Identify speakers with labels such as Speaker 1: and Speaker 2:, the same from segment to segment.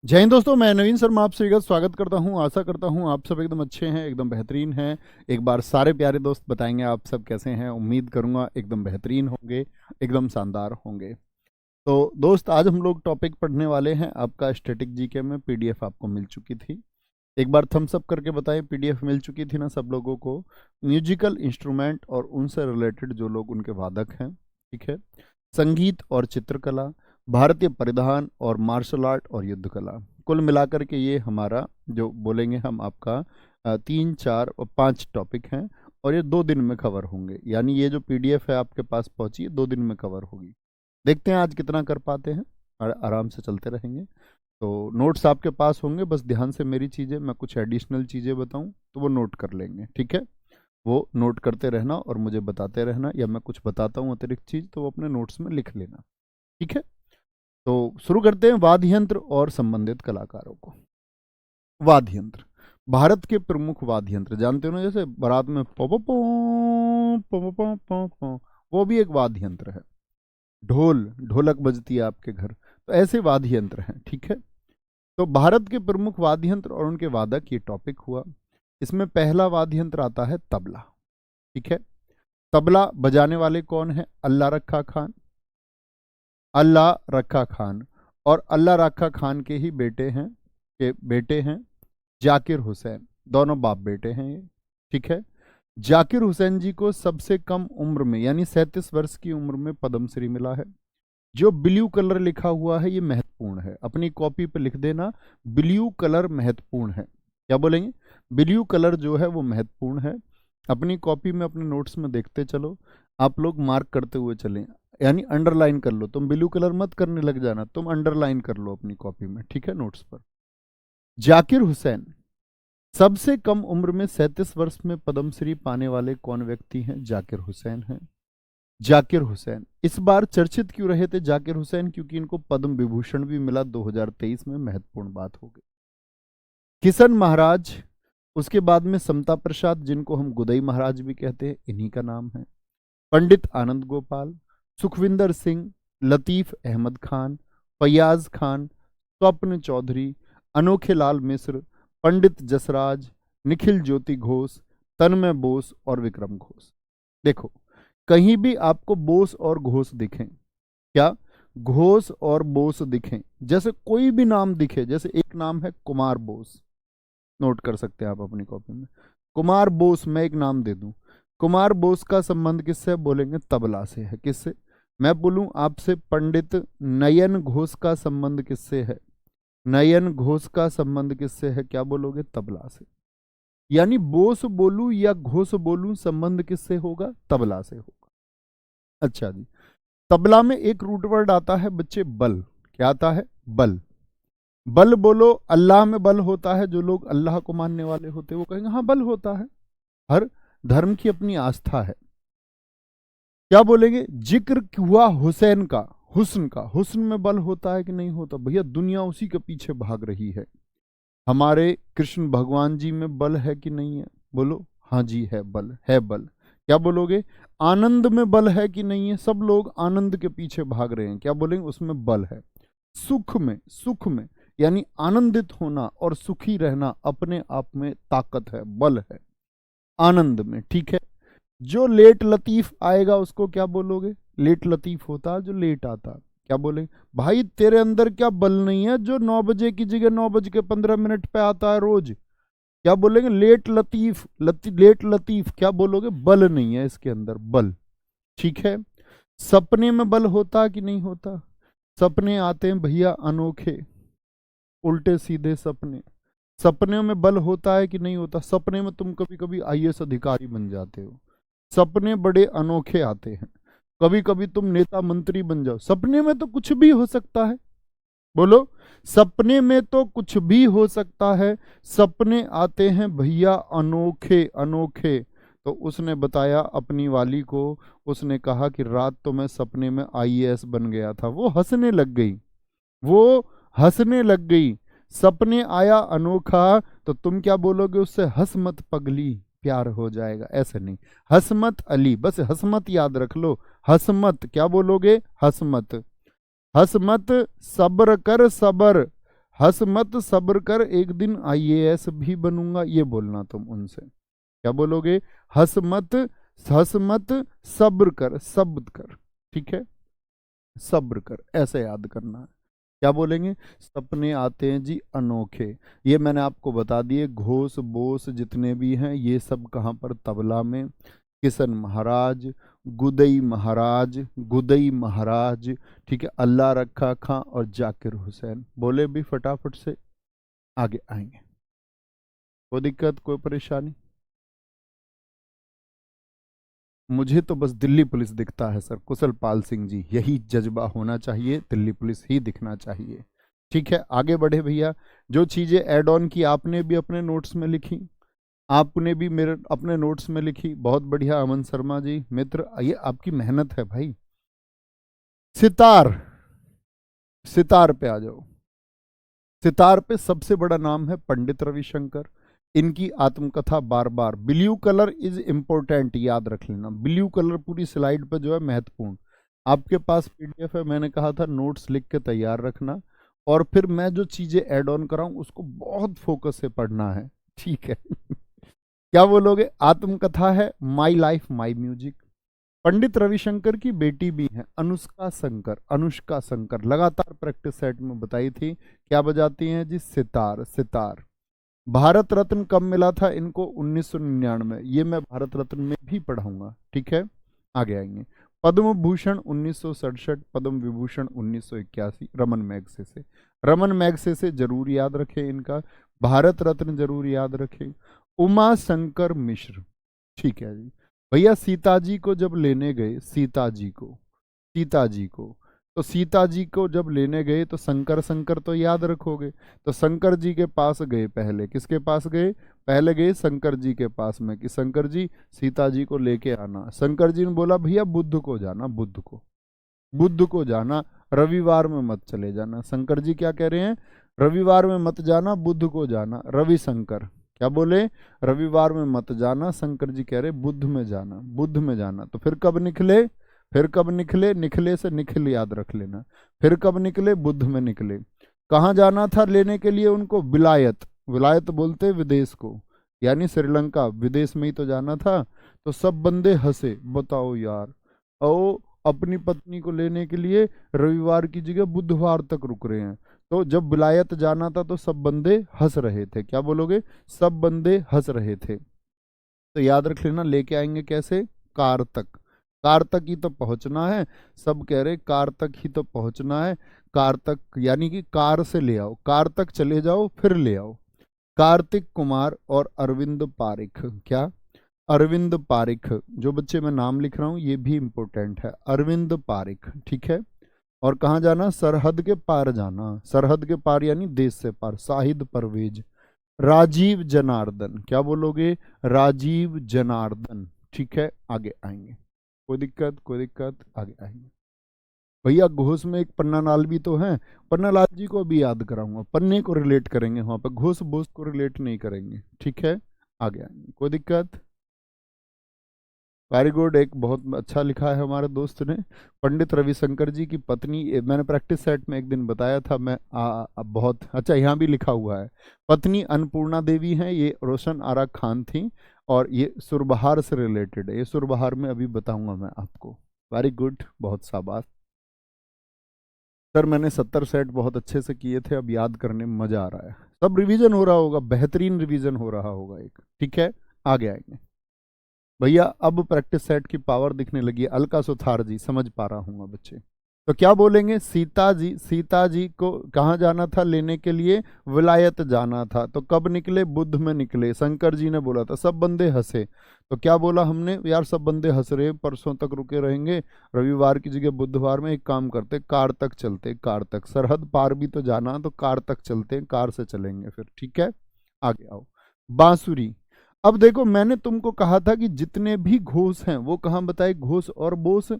Speaker 1: जय हिंद दोस्तों, मैं नवीन शर्मा आप सभी का स्वागत करता हूं। आशा करता हूं आप सब एकदम अच्छे हैं, एकदम बेहतरीन हैं। एक बार सारे प्यारे दोस्त बताएंगे आप सब कैसे हैं। उम्मीद करूंगा एकदम बेहतरीन होंगे, एकदम शानदार होंगे। तो दोस्त, आज हम लोग टॉपिक पढ़ने वाले हैं आपका स्टैटिक जीके में। पीडीएफ आपको मिल चुकी थी। एक बार थम्स अप करके बताएं, पीडीएफ मिल चुकी थी ना सब लोगों को। म्यूजिकल इंस्ट्रूमेंट और उनसे रिलेटेड जो लोग उनके वादक हैं, ठीक है। संगीत और चित्रकला, भारतीय परिधान और मार्शल आर्ट और युद्ध कला। कुल मिलाकर के ये हमारा जो बोलेंगे हम आपका 3, 4 और 5 टॉपिक हैं। और ये 2 दिन में कवर होंगे, यानी ये जो पीडीएफ है आपके पास पहुंची, 2 दिन में कवर होगी। देखते हैं आज कितना कर पाते हैं और आराम से चलते रहेंगे। तो नोट्स आपके पास होंगे, बस ध्यान से मेरी चीज़ें, मैं कुछ एडिशनल चीज़ें बताऊं तो वो नोट कर लेंगे, ठीक है। वो नोट करते रहना और मुझे बताते रहना, या मैं कुछ बताता हूँ अतिरिक्त चीज़ तो वो अपने नोट्स में लिख लेना, ठीक है। तो शुरू करते हैं वाद्य यंत्र और संबंधित कलाकारों को। वाद्य यंत्र, भारत के प्रमुख वाद्य यंत्र जानते हो ना, जैसे बारात में पो पो पो पो पो पो पो, वो भी एक वाद्य यंत्र है। ढोल, ढोलक बजती है आपके घर, तो ऐसे वाद्य यंत्र हैं, ठीक है। तो भारत के प्रमुख वाद्य यंत्र और उनके वादक, ये टॉपिक हुआ। इसमें पहला वाद्य यंत्र आता है तबला, ठीक है। तबला बजाने वाले कौन है? अल्लाह रखा खान। अल्लाह रखा खान, और अल्लाह रखा खान के ही बेटे हैं जाकिर हुसैन। दोनों बाप बेटे हैं ये, ठीक है। जाकिर हुसैन जी को सबसे कम उम्र में, यानी 37 वर्ष की उम्र में पद्मश्री मिला है। जो ब्लू कलर लिखा हुआ है ये महत्वपूर्ण है, अपनी कॉपी पे लिख देना। ब्लू कलर महत्वपूर्ण है। क्या बोलेंगे? ब्लू कलर जो है वो महत्वपूर्ण है। अपनी कॉपी में, अपने नोट्स में देखते चलो, आप लोग मार्क करते हुए चलें, यानी अंडरलाइन कर लो। तुम ब्लू कलर मत करने लग जाना, तुम अंडरलाइन कर लो अपनी कॉपी में, ठीक है, नोट्स पर। जाकिर हुसैन, सबसे कम उम्र में 37 वर्ष में पद्मश्री पाने वाले कौन व्यक्ति हैं? जाकिर हुसैन हैं। जाकिर हुसैन इस बार चर्चित क्यों रहे थे? जाकिर हुसैन क्योंकि इनको पद्म विभूषण भी मिला 2023 में, महत्वपूर्ण बात हो गई। किशन महाराज, उसके बाद में समता प्रसाद, जिनको हम गुदई महाराज भी कहते हैं, इन्हीं का नाम है। पंडित आनंद गोपाल, सुखविंदर सिंह, लतीफ अहमद खान, फैयाज खान, स्वप्न चौधरी, अनोखे लाल मिश्र, पंडित जसराज, निखिल ज्योति घोष, तन्मय बोस और विक्रम घोष। देखो, कहीं भी आपको बोस और घोष दिखें, क्या घोष और बोस दिखें, जैसे कोई भी नाम दिखे, जैसे एक नाम है कुमार बोस, नोट कर सकते हैं आप अपनी कॉपी में। कुमार बोस, मैं एक नाम दे दूं, कुमार बोस का संबंध किससे? बोलेंगे तबला से है। किससे? मैं बोलूं आपसे, पंडित नयन घोष का संबंध किससे है? नयन घोष का संबंध किससे है? क्या बोलोगे? तबला से। यानी बोस बोलूं या घोष बोलूं, संबंध किससे होगा? तबला से होगा। अच्छा जी, तबला में एक रूट वर्ड आता है बच्चे, बल। क्या आता है? बल। बल बोलो, अल्लाह में बल होता है। जो लोग अल्लाह को मानने वाले होते हैं वो कहेंगे हाँ बल होता है। हर धर्म की अपनी आस्था है। क्या बोलेंगे? जिक्र हुआ हुसैन का, हुस्न का। हुस्न में बल होता है कि नहीं होता? भैया दुनिया उसी के पीछे भाग रही है। हमारे कृष्ण भगवान जी में बल है कि नहीं है? बोलो हाँ जी, है बल, है बल। क्या बोलोगे? आनंद में बल है कि नहीं है? सब लोग आनंद के पीछे भाग रहे हैं। क्या बोलेंगे? उसमें बल है। सुख में यानी आनंदित होना और सुखी रहना अपने आप में ताकत है, बल है। आनंद में, ठीक है। जो लेट लतीफ आएगा उसको क्या बोलोगे? लेट लतीफ होता है जो लेट आता। क्या बोले? भाई तेरे अंदर क्या बल नहीं है जो 9 बजे की जगह 9:15 पे आता है रोज? क्या बोलेंगे? लेट लतीफ, लेट लतीफ। क्या बोलोगे? बल नहीं है इसके अंदर, बल, ठीक है। सपने में बल होता कि नहीं होता? सपने आते हैं भैया अनोखे, उल्टे सीधे सपने। सपने में बल होता है कि नहीं होता? सपने में तुम कभी कभी आईएएस अधिकारी बन जाते हो। सपने बड़े अनोखे आते हैं। कभी कभी तुम नेता मंत्री बन जाओ। सपने में तो कुछ भी हो सकता है। बोलो, सपने में तो कुछ भी हो सकता है। सपने आते हैं भैया अनोखे अनोखे। तो उसने बताया अपनी वाली को, उसने कहा कि रात तो मैं सपने में आईएएस बन गया था। वो हंसने लग गई, वो हंसने लग गई। सपने आया अनोखा, तो तुम क्या बोलोगे उससे? हंसमत पगली, प्यार हो जाएगा। ऐसे नहीं, हसमत अली, बस हसमत याद रख लो। हसमत, क्या बोलोगे? हसमत। हसमत, सब्र कर सबर, हंस मत सब्र कर एक दिन आईएएस भी बनूंगा, ये बोलना तुम उनसे। क्या बोलोगे? हंस मत, हंस मत सब्र कर, सब्र कर, ठीक है, सब्र कर, ऐसे याद करना है। क्या बोलेंगे? सपने आते हैं जी अनोखे। ये मैंने आपको बता दिए, घोष बोस जितने भी हैं ये सब कहाँ पर? तबला में। किशन महाराज, गुदई महाराज, गुदई महाराज, ठीक है, अल्लाह रखा खां और जाकिर हुसैन। बोले भी फटाफट से, आगे आएंगे। कोई दिक्कत, कोई परेशानी? मुझे तो बस दिल्ली पुलिस दिखता है सर, कुशल पाल सिंह जी, यही जज्बा होना चाहिए, दिल्ली पुलिस ही दिखना चाहिए। ठीक है, आगे बढ़े भैया। जो चीजें एड ऑन की आपने भी अपने नोट्स में लिखी, आपने भी मेरे अपने नोट्स में लिखी, बहुत बढ़िया अमन शर्मा जी मित्र, ये आपकी मेहनत है भाई। सितार, सितार पे आ जाओ। सितार पे सबसे बड़ा नाम है पंडित रविशंकर। इनकी आत्मकथा बार बार, ब्लू कलर इज इंपॉर्टेंट, याद रख लेना, ब्लू कलर पूरी स्लाइड पे जो है महत्वपूर्ण। आपके पास पीडीएफ है, मैंने कहा था नोट्स लिख के तैयार रखना, और फिर मैं जो चीजें ऐड ऑन कराऊं उसको बहुत फोकस से पढ़ना है, ठीक है। क्या बोलोगे? आत्मकथा है my life my music. Pandit Ravishankar की बेटी भी है अनुष्का शंकर, अनुष्का शंकर लगातार प्रैक्टिस सेट में बताई थी, क्या बजाती हैं जी? सितार, सितार। भारत रत्न कब मिला था इनको? 1999। ये मैं भारत रत्न में भी पढ़ाऊंगा, ठीक है, आगे आएंगे। पद्म भूषण 1967, पद्म विभूषण 1981, रमन मैगसे से, रमन मैगसे से जरूर याद रखें इनका। भारत रत्न जरूर याद रखें। उमा शंकर मिश्र, ठीक है जी। भैया सीता जी को जब लेने गए, सीता जी को, सीता जी को, तो सीता जी को जब लेने गए तो शंकर, शंकर तो याद रखोगे, तो शंकर जी के पास गए, पहले किसके पास गए? पहले गए शंकर जी के पास में कि शंकर जी सीता जी को लेके आना। शंकर जी ने बोला भैया बुद्ध को जाना, बुद्ध को, बुद्ध को जाना, रविवार में मत चले जाना। शंकर जी क्या कह रहे हैं? रविवार में मत जाना, बुद्ध को जाना। रविशंकर क्या बोले? रविवार में मत जाना, शंकर जी कह रहे बुद्ध में जाना, बुद्ध में जाना। तो फिर कब निकले? फिर कब निकले? निकले से निखिल याद रख लेना। फिर कब निकले? बुद्ध में निकले। कहाँ जाना था लेने के लिए उनको? विलायत, विलायत बोलते विदेश को, यानी श्रीलंका, विदेश में ही तो जाना था। तो सब बंदे हंसे, बताओ यार, ओ अपनी पत्नी को लेने के लिए रविवार की जगह बुधवार तक रुक रहे हैं। तो जब विलायत जाना था तो सब बंदे हंस रहे थे। क्या बोलोगे? सब बंदे हंस रहे थे। तो याद रख लेना, लेके आएंगे कैसे? कार तक, कार तक ही तो पहुंचना है। सब कह रहे कार तक ही तो पहुंचना है, कार तक, यानी कि कार से ले आओ, कार तक चले जाओ फिर ले आओ। कार्तिक कुमार और अरविंद पारिख, क्या? अरविंद पारिख, जो बच्चे मैं नाम लिख रहा हूं ये भी इंपॉर्टेंट है, अरविंद पारिख, ठीक है। और कहाँ जाना? सरहद के पार जाना, सरहद के पार यानी देश से पार। शाहिद परवेज। राजीव जनार्दन, क्या बोलोगे? राजीव जनार्दन, ठीक है, आगे आएंगे। कोई दिक्कत, कोई दिक्कत, आगे आएंगे। भैया घोष में एक पन्ना लाल भी तो है, पन्ना लाल जी को भी याद कराऊंगा, पन्ने को रिलेट करेंगे वहां पर, घोष बोस को रिलेट नहीं करेंगे, ठीक है, आगे आएंगे। कोई दिक्कत? वेरी गुड, एक बहुत अच्छा लिखा है हमारे दोस्त ने। पंडित रविशंकर जी की पत्नी, मैंने प्रैक्टिस सेट में एक दिन बताया था मैं, बहुत अच्छा यहाँ भी लिखा हुआ है। पत्नी अन्नपूर्णा देवी हैं, ये रोशन आरा खान थी, और ये सुरबहार से रिलेटेड है, ये सुरबहार में अभी बताऊंगा मैं आपको। वेरी गुड, बहुत शाबाश सर, मैंने 70 सेट बहुत अच्छे से किए थे, अब याद करने में मजा आ रहा है। सब रिवीजन हो रहा होगा, बेहतरीन रिवीजन हो रहा होगा एक, ठीक है, आगे आएंगे। भैया अब प्रैक्टिस सेट की पावर दिखने लगी है। अलका सुथार जी, समझ पा रहा हूँ बच्चे, तो क्या बोलेंगे? सीता जी, सीता जी को कहाँ जाना था लेने के लिए? विलायत जाना था। तो कब निकले? बुद्ध में निकले। शंकर जी ने बोला था, सब बंदे हंसे, तो क्या बोला हमने? यार सब बंदे हंस रहे, परसों तक रुके रहेंगे, रविवार की जगह बुधवार में एक काम करते, कार तक चलते, कार तक, सरहद पार भी तो जाना, तो कार तक चलते, कार से चलेंगे फिर, ठीक है, आगे आओ। बांसुरी। अब देखो मैंने तुमको कहा था कि जितने भी घोष हैं वो कहाँ बताए? घोष और बोस,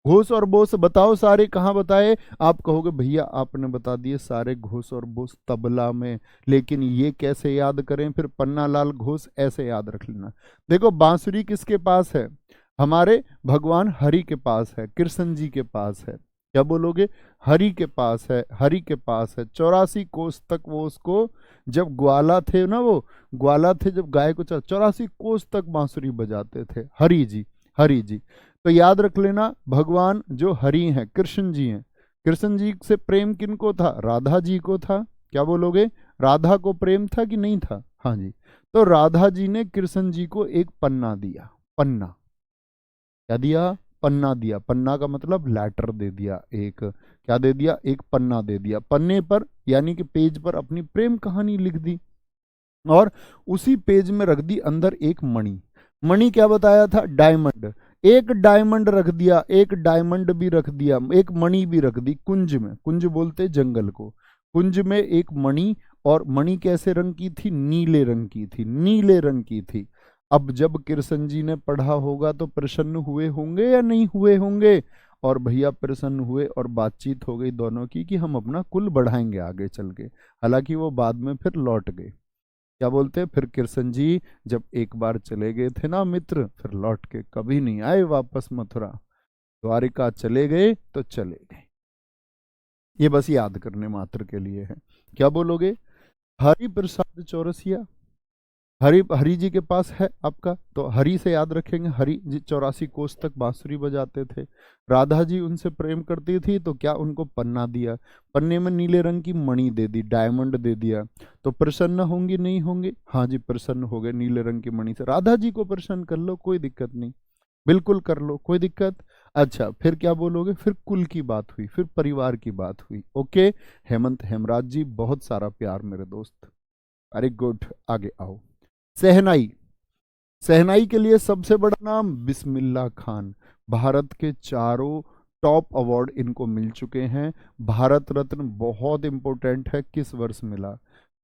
Speaker 1: घोष और बोस बताओ सारे कहाँ बताए? आप कहोगे भैया आपने बता दिए सारे घोष और बोस तबला में, लेकिन ये कैसे याद करें? फिर पन्ना लाल घोष ऐसे याद रख लेना। देखो बांसुरी किसके पास है? हमारे भगवान हरि के पास है, कृष्ण जी के पास है, क्या बोलोगे? हरि के पास है, हरि के पास है। 84 कोस तक वो उसको, जब ग्वाला थे ना, वो ग्वाला थे जब गाय को 84 कोस तक बांसुरी बजाते थे। हरि जी, हरि जी। तो याद रख लेना, भगवान जो हरि हैं, कृष्ण जी हैं। कृष्ण जी से प्रेम किनको था? राधा जी को था। क्या बोलोगे? राधा को प्रेम था कि नहीं था? हाँ जी। तो राधा जी ने कृष्ण जी को एक पन्ना दिया। पन्ना, क्या दिया? पन्ना दिया। पन्ना का मतलब लेटर दे दिया एक। क्या दे दिया? एक पन्ना दे दिया। पन्ने पर यानी कि पेज पर अपनी प्रेम कहानी लिख दी, और उसी पेज में रख दी अंदर एक मणि। मणि क्या बताया था? डायमंड। एक डायमंड रख दिया, एक डायमंड भी रख दिया, एक मणि भी रख दी कुंज में। कुंज बोलते जंगल को। कुंज में एक मणि, और मणि कैसे रंग की थी? नीले रंग की थी, नीले रंग की थी। अब जब कृष्ण जी ने पढ़ा होगा तो प्रसन्न हुए होंगे या नहीं हुए होंगे? और भैया प्रसन्न हुए, और बातचीत हो गई दोनों की कि हम अपना कुल बढ़ाएंगे आगे चल के। हालांकि वो बाद में फिर लौट गए। क्या बोलते हैं? फिर कृष्ण जी जब एक बार चले गए थे ना मित्र, फिर लौट के कभी नहीं आए वापस मथुरा। द्वारिका चले गए तो चले गए। ये बस याद करने मात्र के लिए है। क्या बोलोगे? हरि प्रसाद चौरसिया, हरि, हरि जी के पास है आपका, तो हरि से याद रखेंगे। हरि जी 84 कोस तक बांसुरी बजाते थे। राधा जी उनसे प्रेम करती थी, तो क्या उनको पन्ना दिया, पन्ने में नीले रंग की मणि दे दी, डायमंड दे दिया। तो प्रसन्न होंगे नहीं होंगे? हाँ जी, प्रसन्न हो गए नीले रंग की मणि से। राधा जी को प्रसन्न कर लो, कोई दिक्कत नहीं, बिल्कुल कर लो, कोई दिक्कत। अच्छा, फिर क्या बोलोगे? फिर कुल की बात हुई, फिर परिवार की बात हुई। ओके, हेमंत हेमराज जी, बहुत सारा प्यार मेरे दोस्त। वेरी गुड, आगे आओ। शहनाई, शहनाई के लिए सबसे बड़ा नाम बिस्मिल्लाह खान। भारत के चारों टॉप अवार्ड इनको मिल चुके हैं। भारत रत्न बहुत इंपॉर्टेंट है, किस वर्ष मिला?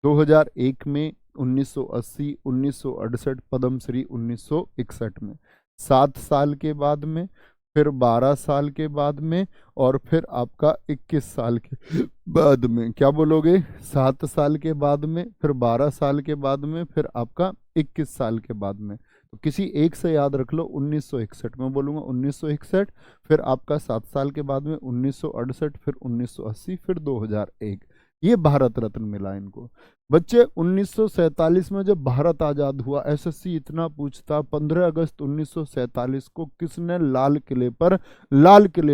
Speaker 1: 2001 में, 1980, 1968, पद्मश्री 1961 में। 7 साल के बाद में, फिर 12 साल के बाद में, और फिर आपका 21 साल के बाद में। क्या बोलोगे? 7 साल के बाद में, फिर 12 साल के बाद में, फिर आपका 21 साल के बाद में। तो किसी एक से याद रख लो। 1961 में बोलूंगा, 1961, फिर आपका 7 साल के बाद में 1968, फिर 1980, फिर 2001। ये भारत रत्न मिला इनको। बच्चे, 1947 में जब भारत आजाद हुआ, एसएससी इतना पूछता, 15 अगस्त 1947 को किसने लाल किले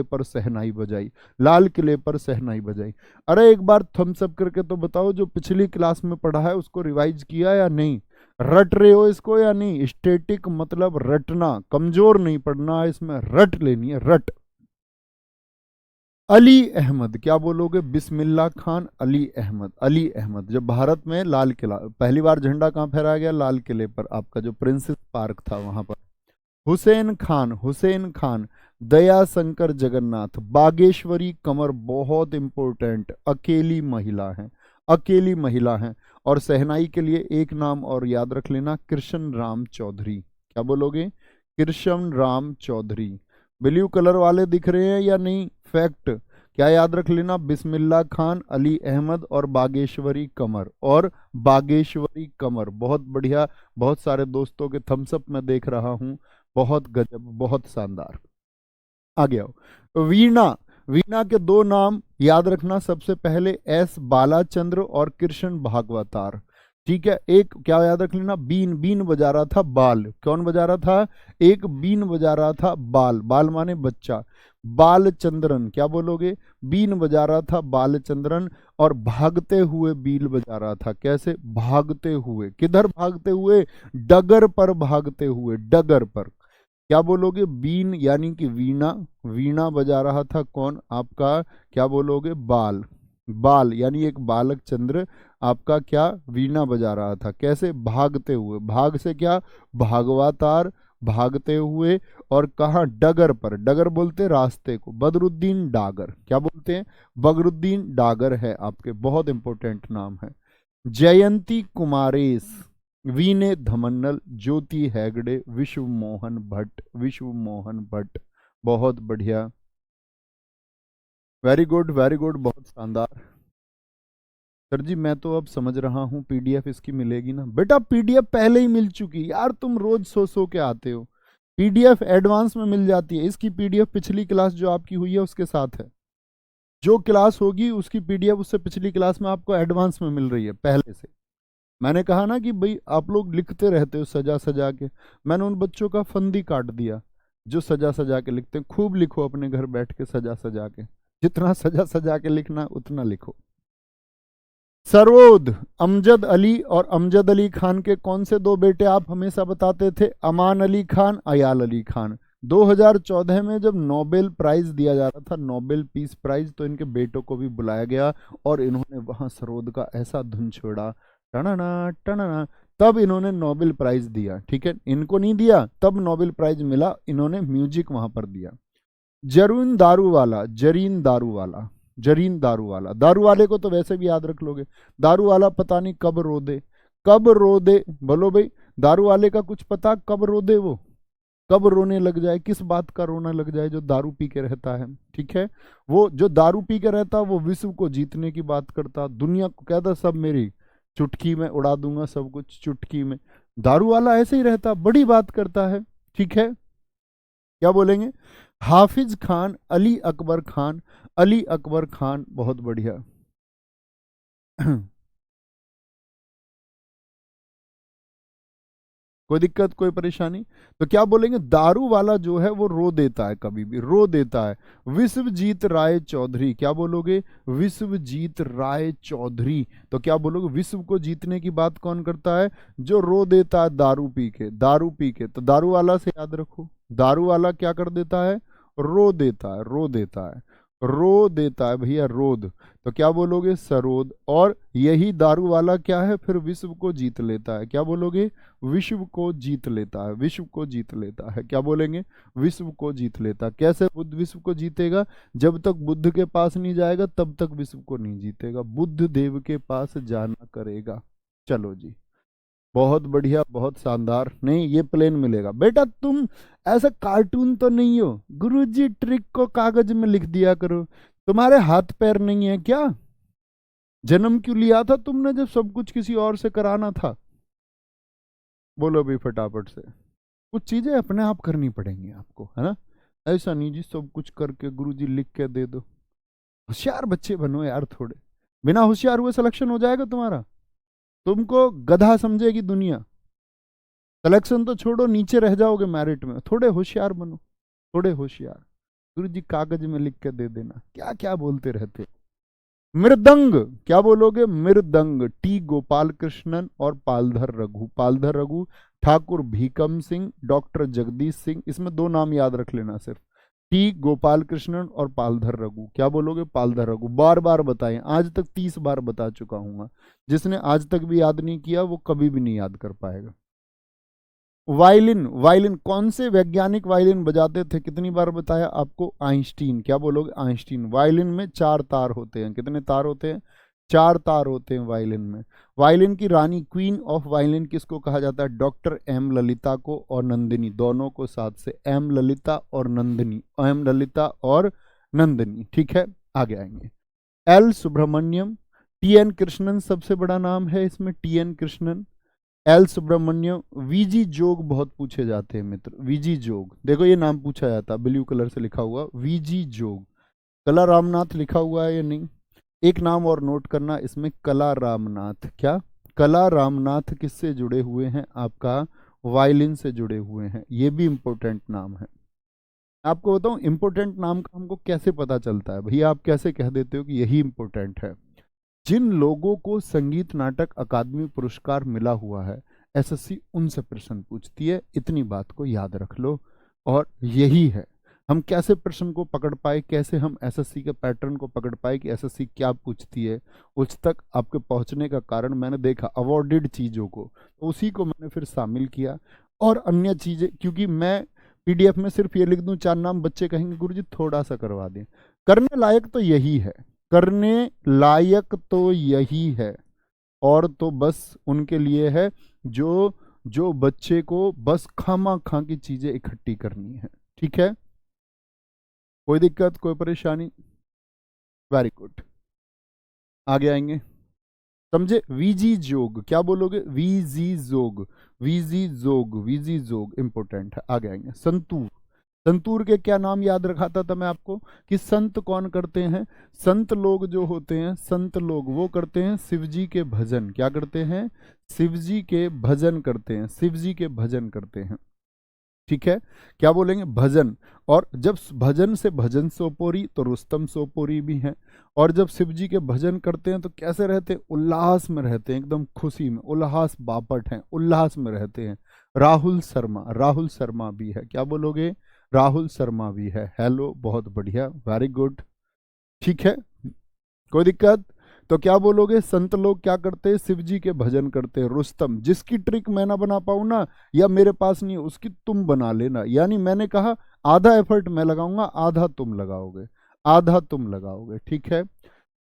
Speaker 1: पर शहनाई बजाई? लाल किले पर शहनाई बजाई। अरे एक बार थम्स अप करके तो बताओ, जो पिछली क्लास में पढ़ा है उसको रिवाइज किया या नहीं? रट रहे हो इसको या नहीं? स्टैटिक मतलब रटना, कमजोर नहीं पढ़ना है इसमें, रट लेनी है, रट। अली अहमद, क्या बोलोगे? बिस्मिल्लाह खान, अली अहमद। अली अहमद, जब भारत में लाल किला पहली बार झंडा कहाँ फहराया गया? लाल किले पर, आपका जो प्रिंसेस पार्क था वहां पर। हुसैन खान, हुसैन खान। दया शंकर जगन्नाथ, बागेश्वरी कमर, बहुत इंपॉर्टेंट, अकेली महिला हैं, अकेली महिला हैं। और शहनाई के लिए एक नाम और याद रख लेना, कृष्ण राम चौधरी। क्या बोलोगे? कृष्ण राम चौधरी। ब्लू कलर वाले दिख रहे हैं या नहीं? फैक्ट क्या याद रख लेना? बिस्मिल्लाह खान, अली अहमद, और बागेश्वरी कमर, और बागेश्वरी कमर। बहुत बढ़िया, बहुत सारे दोस्तों के थम्सअप में देख रहा हूं। बहुत गजब, बहुत शानदार। आगे आओ। वीणा, वीणा के दो नाम याद रखना। सबसे पहले एस बालाचंद्र और कृष्ण भागवतार। ठीक है, एक क्या याद रख लेना? बीन, बीन बजा रहा था बाल। कौन बजा रहा था? एक बीन बजा रहा था बाल, बाल माने बच्चा। बालचंद्रन, क्या बोलोगे? बीन बजा रहा था बालचंद्रन, और भागते हुए बील बजा रहा था। कैसे भागते हुए? किधर भागते हुए? डगर पर भागते हुए, डगर पर। क्या बोलोगे? बीन यानी कि वीणा, वीणा बजा रहा था कौन? आपका क्या बोलोगे? बाल, बाल यानी एक बालक चंद्र आपका क्या वीणा बजा रहा था। कैसे? भागते हुए, भाग से क्या? भागवतार, भागते हुए। और कहाँ? डगर पर, डगर बोलते रास्ते को। बदरुद्दीन डागर, क्या बोलते हैं? बदरुद्दीन डागर है आपके, बहुत इंपॉर्टेंट नाम है। जयंती कुमारेश, वीने धमन्नल, ज्योति हैगड़े, विश्व मोहन भट्ट, विश्व मोहन भट्ट। बहुत बढ़िया, वेरी गुड, वेरी गुड, बहुत शानदार। सर जी मैं तो अब समझ रहा हूँ पीडीएफ इसकी मिलेगी ना? बेटा पीडीएफ पहले ही मिल चुकी यार, तुम रोज सो के आते हो। पीडीएफ एडवांस में मिल जाती है, इसकी पीडीएफ पिछली क्लास जो आपकी हुई है उसके साथ है। जो क्लास होगी उसकी पीडीएफ उससे पिछली क्लास में आपको एडवांस में मिल रही है पहले से। मैंने कहा ना कि भाई आप लोग लिखते रहते हो सजा सजा के, मैंने उन बच्चों का फंदी काट दिया जो सजा सजा के लिखते हैं। खूब लिखो अपने घर बैठ के सजा सजा के, जितना सजा सजा के लिखना उतना लिखो। सरोद, अमजद अली और अमजद अली खान के कौन से दो बेटे आप हमेशा बताते थे? अमान अली खान, अयाल अली खान। 2014 में जब नोबेल प्राइज दिया जा रहा था, नोबेल पीस प्राइज, तो इनके बेटों को भी बुलाया गया और इन्होंने वहां सरोद का ऐसा धुन छोड़ा, टनाना टनाना, तब इन्होंने नोबेल प्राइज दिया। ठीक है, इनको नहीं दिया, तब नोबेल प्राइज मिला, इन्होंने म्यूजिक वहां पर दिया। जरीन दारूवाला, जरीन दारूवाला, जरीन दारूवाला, दारू वाले को तो वैसे भी याद रख लोगे। दारू वाला पता नहीं कब रो दे, कब रो दे, बोलो भाई। दारू वाले का कुछ पता कब रो दे, वो कब रोने लग जाए, किस बात का रोना लग जाए? जो दारू पी के रहता है, ठीक है, वो जो दारू पी के रहता, वो विश्व को जीतने की बात करता, दुनिया को कहता सब मेरी चुटकी में उड़ा दूंगा, सब कुछ चुटकी में। दारू वाला ऐसे ही रहता, बड़ी बात करता है। ठीक है, क्या बोलेंगे? हाफिज खान, अली अकबर खान, अली अकबर खान, बहुत बढ़िया। कोई दिक्कत, कोई परेशानी? तो क्या बोलेंगे? दारू वाला जो है वो रो देता है, कभी भी रो देता है। विश्वजीत राय चौधरी, क्या बोलोगे? विश्वजीत राय चौधरी। तो क्या बोलोगे? विश्व को जीतने की बात कौन करता है? जो रो देता है दारू पी के, दारू पी के। तो दारू वाला से याद रखो, दारू वाला क्या कर देता है? रो देता है, रो देता है, रो देता है भैया, रोद। तो क्या बोलोगे? सरोद। और यही दारू वाला क्या है फिर? विश्व को जीत लेता है। क्या बोलोगे? विश्व को जीत लेता है, विश्व को जीत लेता है। क्या बोलेंगे? विश्व को जीत लेता है। कैसे बुद्ध विश्व को जीतेगा? जब तक बुद्ध के पास नहीं जाएगा तब तक विश्व को नहीं जीतेगा, बुद्ध देव के पास जाना करेगा। चलो जी, बहुत बढ़िया, बहुत शानदार। नहीं, ये प्लेन मिलेगा बेटा। तुम ऐसा कार्टून तो नहीं हो, गुरुजी ट्रिक को कागज में लिख दिया करो। तुम्हारे हाथ पैर नहीं है क्या? जन्म क्यों लिया था तुमने जब सब कुछ किसी और से कराना था? बोलो भी फटाफट से। कुछ चीजें अपने आप करनी पड़ेंगी आपको, है ना? ऐसा नहीं जी सब कुछ करके गुरुजी लिख के दे दो। होशियार बच्चे बनो यार थोड़े। बिना होशियार हुए सिलेक्शन हो जाएगा तुम्हारा? तुमको गधा समझेगी दुनिया। सिलेक्शन तो छोड़ो, नीचे रह जाओगे मेरिट में। थोड़े होशियार बनो, थोड़े होशियार। गुरुजी कागज में लिख के दे देना। क्या क्या बोलते रहते। मृदंग, क्या बोलोगे? मृदंग, टी गोपाल कृष्णन और पालधर रघु। पालधर रघु, ठाकुर भीकम सिंह, डॉक्टर जगदीश सिंह। इसमें दो नाम याद रख लेना सिर्फ, टी गोपाल कृष्णन और पालधर रघु। क्या बोलोगे? पालधर रघु। बार बार बताएं, आज तक 30 बार बता चुका हूं। जिसने आज तक भी याद नहीं किया वो कभी भी नहीं याद कर पाएगा। वायलिन, वायलिन कौन से वैज्ञानिक वायलिन बजाते थे? कितनी बार बताया आपको? आइंस्टीन। क्या बोलोगे? आइंस्टीन। वायलिन में 4 तार होते हैं। कितने तार होते हैं? 4 तार होते हैं वायलिन में। वायलिन की रानी, क्वीन ऑफ वायलिन किसको कहा जाता है? डॉक्टर एम ललिता को और नंदिनी, दोनों को साथ से, एम ललिता और नंदिनी, एम ललिता और नंदिनी। ठीक है, आगे आएंगे। L Subramaniam, T N Krishnan सबसे बड़ा नाम है इसमें, T N Krishnan, L Subramaniam. V G Jog बहुत पूछे जाते हैं मित्र, वीजी जोग। देखो ये नाम पूछा जाता है, ब्लू कलर से लिखा हुआ वीजी जोग। कला रामनाथ लिखा हुआ है या नहीं? एक नाम और नोट करना इसमें, कला रामनाथ। क्या? कला रामनाथ किससे जुड़े हुए हैं? आपका वायलिन से जुड़े हुए हैं। ये भी इंपॉर्टेंट नाम है। आपको बताऊं इंपॉर्टेंट नाम का हमको कैसे पता चलता है? भैया आप कैसे कह देते हो कि यही इंपॉर्टेंट है? जिन लोगों को संगीत नाटक अकादमी पुरस्कार मिला हुआ है, एसएससी उनसे प्रश्न पूछती है। इतनी बात को याद रख लो। और यही है, हम कैसे प्रश्न को पकड़ पाए, कैसे हम एसएससी के पैटर्न को पकड़ पाए कि एसएससी क्या पूछती है, उस तक आपके पहुंचने का कारण मैंने देखा अवॉर्डेड चीज़ों को, तो उसी को मैंने फिर शामिल किया। और अन्य चीज़ें, क्योंकि मैं पीडीएफ में सिर्फ ये लिख दूं 4 नाम, बच्चे कहेंगे गुरुजी थोड़ा सा करवा दें। करने लायक तो यही है, करने लायक तो यही है। और तो बस उनके लिए है जो जो बच्चे को बस खामा खां की चीजें इकट्ठी करनी है। ठीक है, कोई दिक्कत, कोई परेशानी? वेरी गुड, आगे आएंगे। समझे? वीजी जोग, क्या बोलोगे? वीजी जोग, वीजी जोग, वीजी जोग इंपोर्टेंट है। आगे आएंगे। संतूर, संतूर के क्या नाम याद रखाता था मैं आपको कि संत कौन करते हैं? संत लोग जो होते हैं, संत लोग वो करते हैं शिव जी के भजन। क्या करते हैं? शिव जी के भजन करते हैं, शिव जी के भजन करते हैं। ठीक है, क्या बोलेंगे? भजन। और जब भजन से भजन सोपोरी तो रुस्तम सोपोरी भी हैं। और जब शिव जी के भजन करते हैं तो कैसे रहते हैं? उल्लास में रहते हैं, एकदम खुशी में, उल्लास बापट हैं, उल्लास में रहते हैं। राहुल शर्मा, राहुल शर्मा भी है। क्या बोलोगे? राहुल शर्मा भी है। हेलो, बहुत बढ़िया, वेरी गुड। ठीक है, कोई दिक्कत? तो क्या बोलोगे? संत लोग क्या करते हैं? शिव जी के भजन करते हैं। रुस्तम, जिसकी ट्रिक मैं ना बना पाऊं ना, या मेरे पास नहीं है, उसकी तुम बना लेना। यानी मैंने कहा आधा एफर्ट मैं लगाऊंगा, आधा तुम लगाओगे, आधा तुम लगाओगे। ठीक है,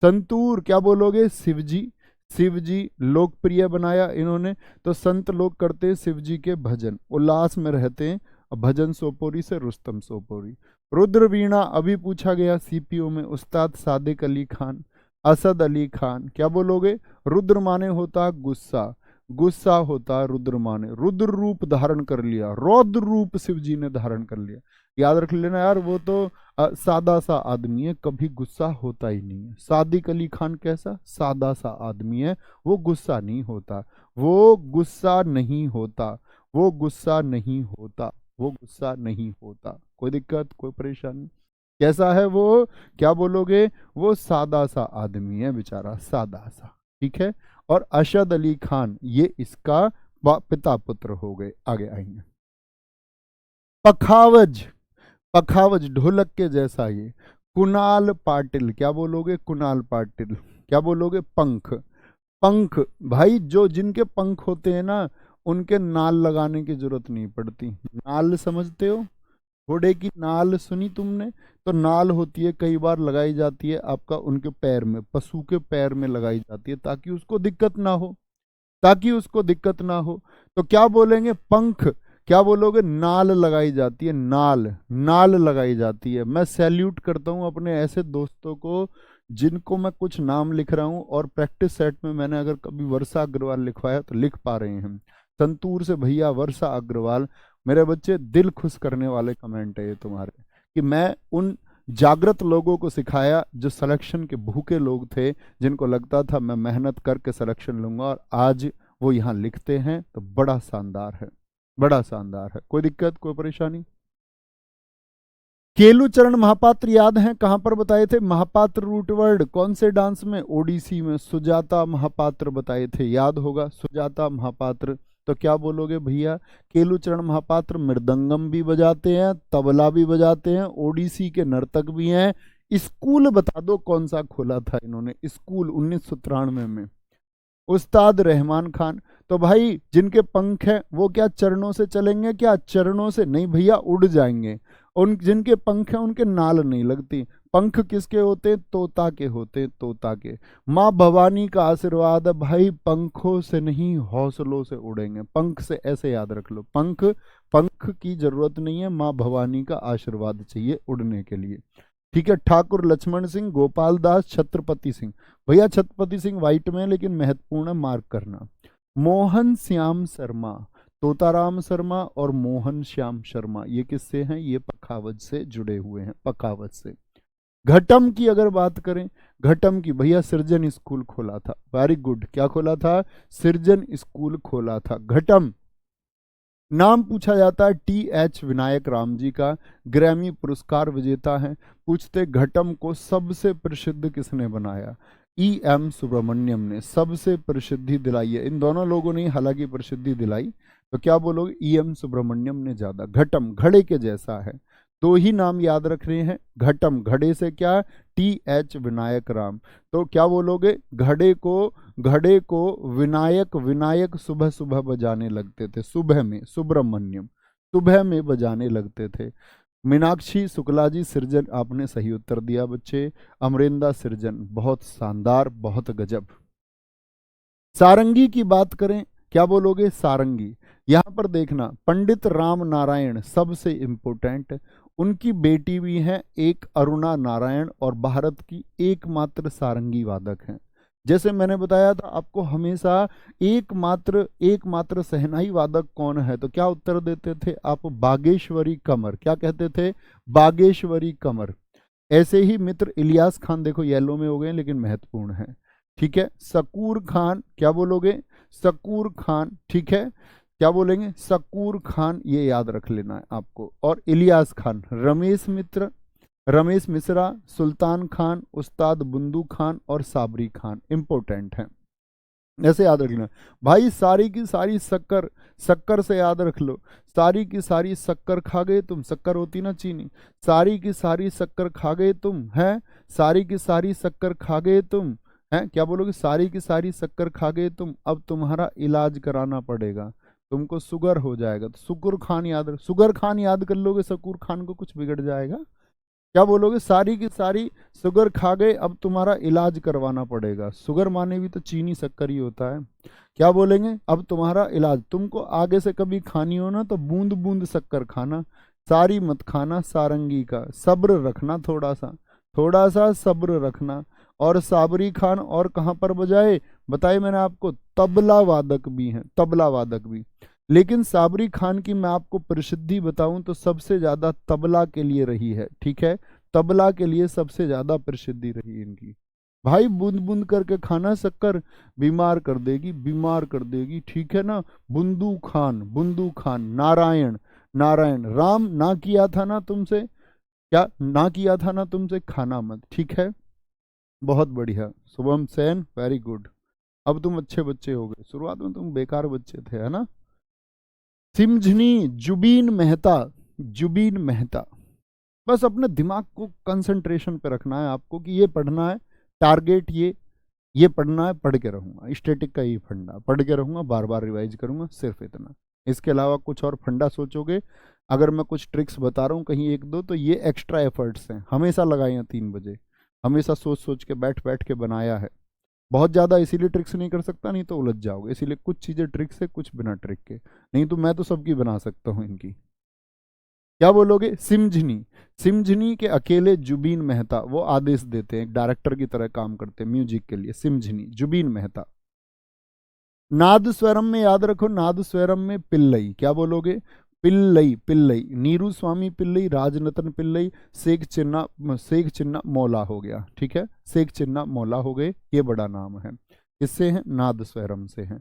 Speaker 1: संतूर क्या बोलोगे? शिव जी, शिव जी लोकप्रिय बनाया इन्होंने। तो संत लोग करते हैं शिव जी के भजन, उल्लास में रहते हैं। भजन सोपोरी से रुस्तम सोपोरी। रुद्र वीणा अभी पूछा गया सीपीओ में, उस्ताद सादिक अली खान, असद अली खान। क्या बोलोगे? रुद्र माने होता गुस्सा, गुस्सा होता रुद्र माने, रुद्र रूप धारण कर लिया, रौद्र रूप शिव जी ने धारण कर लिया। याद रख लेना यार, वो तो सादा सा आदमी है, कभी गुस्सा होता ही नहीं है। सादिक अली खान कैसा? सादा सा आदमी है, वो गुस्सा नहीं होता, वो गुस्सा नहीं होता, वो गुस्सा नहीं होता, वो गुस्सा नहीं होता। कोई दिक्कत, कोई परेशानी? कैसा है वो? क्या बोलोगे? वो सादा सा आदमी है बेचारा, सादा सा। ठीक है, और अशद अली खान ये इसका पिता पुत्र हो गए। आगे आएंगे। पखावज, पखावज ढोलक के जैसा ये। कुणाल पाटिल, क्या बोलोगे? कुणाल पाटिल। क्या बोलोगे? पंख, पंख। भाई जो जिनके पंख होते हैं ना, उनके नाल लगाने की जरूरत नहीं पड़ती। नाल समझते हो? घोड़े की नाल सुनी तुमने? तो नाल होती है, कई बार लगाई जाती है आपका उनके पैर में, पशु के पैर में लगाई जाती है, ताकि उसको दिक्कत ना हो, ताकि उसको दिक्कत ना हो। तो क्या बोलेंगे? पंख। क्या बोलोगे? नाल लगाई जाती है, नाल, नाल लगाई जाती है। मैं सैल्यूट करता हूं अपने ऐसे दोस्तों को जिनको मैं कुछ नाम लिख रहा हूं और प्रैक्टिस सेट में मैंने अगर कभी वर्षा अग्रवाल लिखवाया तो लिख पा रहे हैं। संतूर से भैया वर्षा अग्रवाल, मेरे बच्चे दिल खुश करने वाले कमेंट है ये तुम्हारे, कि मैं उन जागृत लोगों को सिखाया जो सिलेक्शन के भूखे लोग थे, जिनको लगता था मैं मेहनत करके सिलेक्शन लूंगा, और आज वो यहाँ लिखते हैं। तो बड़ा शानदार है, बड़ा शानदार है। कोई दिक्कत, कोई परेशानी? केलुचरण महापात्र याद है कहां पर बताए थे? महापात्र रूट वर्ड कौन से डांस में? ओडिसी में। सुजाता महापात्र बताए थे, याद होगा, सुजाता महापात्र। तो क्या बोलोगे भैया? केलुचरण महापात्र मृदंगम भी बजाते हैं, तबला भी बजाते हैं, ओडिसी के नर्तक भी हैं। स्कूल बता दो कौन सा खोला था इन्होंने? स्कूल 1993 में। उस्ताद रहमान खान। तो भाई जिनके पंख हैं वो क्या चरणों से चलेंगे? क्या चरणों से नहीं भैया, उड़ जाएंगे। उन जिनके पंख हैं उनके नाल नहीं लगती। पंख किसके होते हैं? तोता के होते हैं, तोता के। माँ भवानी का आशीर्वाद है भाई, पंखों से नहीं हौसलों से उड़ेंगे। पंख से ऐसे याद रख लो, पंख, पंख की जरूरत नहीं है, माँ भवानी का आशीर्वाद चाहिए उड़ने के लिए। ठीक है, ठाकुर लक्ष्मण सिंह, गोपाल दास, छत्रपति सिंह। भैया छत्रपति सिंह वाइट में, लेकिन महत्वपूर्ण है, मार्क करना। मोहन श्याम शर्मा, तोताराम शर्मा और मोहन श्याम शर्मा, ये किससे हैं? ये पखावज से जुड़े हुए हैं, पखावज से। घटम की अगर बात करें, घटम की भैया सृजन स्कूल खोला था, वेरी गुड। क्या खोला था? सृजन स्कूल खोला था। घटम नाम पूछा जाता है TH विनायक राम जी का, ग्रैमी पुरस्कार विजेता हैं। पूछते घटम को सबसे प्रसिद्ध किसने बनाया? EM सुब्रमण्यम ने सबसे प्रसिद्धि दिलाई है। इन दोनों लोगों ने हालांकि प्रसिद्धि दिलाई। तो क्या बोलोगे? EM सुब्रमण्यम ने ज्यादा। घटम घड़े के जैसा है। दो ही नाम याद रख रहे हैं, घटम घड़े से क्या, TH विनायक राम। तो क्या बोलोगे? घड़े को, घड़े को विनायक, विनायक सुबह सुबह बजाने लगते थे, सुबह में, सुब्रमण्यम सुबह में बजाने लगते थे। मीनाक्षी शुक्ला जी सृजन, आपने सही उत्तर दिया बच्चे। अमरिंदा सृजन, बहुत शानदार, बहुत गजब। सारंगी की बात करें, क्या बोलोगे? सारंगी। यहां पर देखना, पंडित राम नारायण सबसे इंपोर्टेंट, उनकी बेटी भी हैं एक अरुणा नारायण, और भारत की एकमात्र सारंगी वादक हैं। जैसे मैंने बताया था आपको हमेशा एकमात्र शहनाई वादक कौन है, तो क्या उत्तर देते थे आप? बागेश्वरी कमर। क्या कहते थे? बागेश्वरी कमर। ऐसे ही मित्र इलियास खान, देखो येलो में हो गए लेकिन महत्वपूर्ण है, ठीक है। शकूर खान, क्या बोलोगे? शकूर खान, ठीक है। क्या बोलेंगे? शकूर खान, ये याद रख लेना है आपको। और इलियास खान, रमेश मिश्रा, सुल्तान खान, उस्ताद बुंदू खान और साबरी खान, इंपॉर्टेंट है, ऐसे याद रखना भाई। सारी की सारी शक्कर, शक्कर से याद रख लो, सारी की सारी शक्कर खा गए तुम, शक्कर होती ना चीनी, सारी की सारी शक्कर खा गए तुम, हैं? सारी की सारी शक्कर खा गए तुम, हैं? क्या बोलोगे? सारी की सारी शक्कर खा गए तुम, अब तुम्हारा इलाज कराना पड़ेगा, तुमको शुगर हो जाएगा। तो शुक्र खान याद रख, शुगर खान याद कर लोगे, शकूर खान को कुछ बिगड़ जाएगा। क्या बोलोगे? सारी की सारी शुगर खा गए, अब तुम्हारा इलाज करवाना पड़ेगा। शुगर माने भी तो चीनी शक्कर ही होता है। क्या बोलेंगे? अब तुम्हारा इलाज, तुमको आगे से कभी खानी हो ना तो बूंद बूंद शक्कर खाना, सारी मत खाना, सारंगी का सब्र रखना, थोड़ा सा सब्र रखना। और साबरी खान और कहाँ पर बजाए बताए मैंने आपको? तबला वादक भी हैं, तबला वादक भी। लेकिन साबरी खान की मैं आपको प्रसिद्धि बताऊं तो सबसे ज्यादा तबला के लिए रही है, ठीक है। तबला के लिए सबसे ज्यादा प्रसिद्धि रही इनकी। भाई बूंद बूंद करके खाना शक्कर, बीमार कर देगी, बीमार कर देगी, ठीक है ना। बुंदू खान, बुंदू खान, नारायण, नारायण, राम ना किया था ना तुमसे, क्या ना किया था ना तुमसे, खाना मत, ठीक है। बहुत बढ़िया शुभम सेन, वेरी गुड। अब तुम अच्छे बच्चे हो गए, शुरुआत में तुम बेकार बच्चे थे, है ना। सिमझनी, जुबीन मेहता, जुबीन मेहता। बस अपने दिमाग को कंसंट्रेशन पे रखना है आपको कि ये पढ़ना है, टारगेट ये पढ़ना है, पढ़ के रहूंगा, स्टैटिक का ही फंडा पढ़ के रहूंगा, बार बार रिवाइज करूंगा, सिर्फ इतना। इसके अलावा कुछ और फंडा सोचोगे, अगर मैं कुछ ट्रिक्स बता रहा हूँ कहीं एक दो, तो ये एक्स्ट्रा एफर्ट्स हैं, हमेशा लगाए हैं 3 बजे, हमेशा सोच सोच के बैठ बैठ के बनाया है। बहुत ज़्यादा इसीलिए ट्रिक्स नहीं कर सकता, नहीं तो उलझ जाओगे, इसीलिए कुछ चीज़ें ट्रिक्स है, कुछ बिना ट्रिक के, नहीं तो मैं तो सबकी बना सकता हूँ इनकी। क्या बोलोगे? सिमझनी, सिमझनी के अकेले जुबीन मेहता, वो आदेश देते हैं, एक डायरेक्टर की तरह काम करते हैं म्यूजिक के लिए, सिमझनी, जुबीन मेहता। नाद स्वरम में याद रखो, नाद स्वरम में पिल्लई, क्या बोलोगे? पिल्लई, पिल्लई, नीरू स्वामी पिल्लई, राजनतन पिल्लई, शेख चिन्ना मौला हो गया, ठीक है। शेख चिन्ना मौला हो गए, ये बड़ा नाम है, किससे हैं? नाद स्वरम से हैं।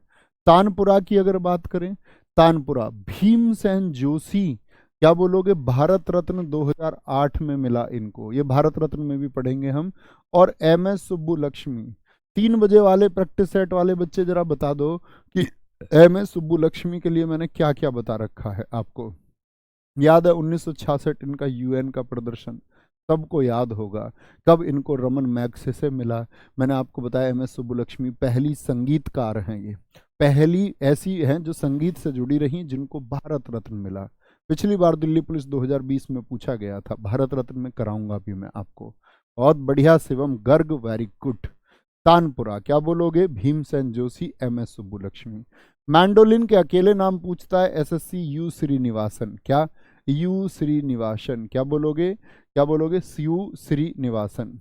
Speaker 1: तानपुरा की अगर बात करें, तानपुरा, भीमसेन जोशी, क्या बोलोगे? भारत रत्न 2008 में मिला इनको, ये भारत रत्न में भी पढ़ेंगे हम। और MS सुब्बुलक्ष्मी। 3 बजे वाले प्रैक्टिस सेट वाले बच्चे जरा बता दो कि MS सुब्बुलक्ष्मी के लिए मैंने क्या क्या बता रखा है आपको। याद है 1966 इनका UN का प्रदर्शन, सबको याद होगा। कब इनको रमन मैग्सेसे से मिला? मैंने आपको बताया MS सुब्बुलक्ष्मी पहली संगीतकार हैं, ये पहली ऐसी हैं जो संगीत से जुड़ी रही जिनको भारत रत्न मिला। पिछली बार दिल्ली पुलिस 2020 में पूछा गया था, भारत रत्न में कराऊंगा भी मैं आपको। बहुत बढ़िया शिवम गर्ग, वेरी गुड। तानपुरा, क्या बोलोगे? भीमसेन जोशी, MS सुब्बुलक्ष्मी। मैंडोलिन के अकेले नाम पूछता है SSC यू श्रीनिवासन, क्या? यू श्रीनिवासन, क्या बोलोगे? क्या बोलोगे? यू श्रीनिवासन,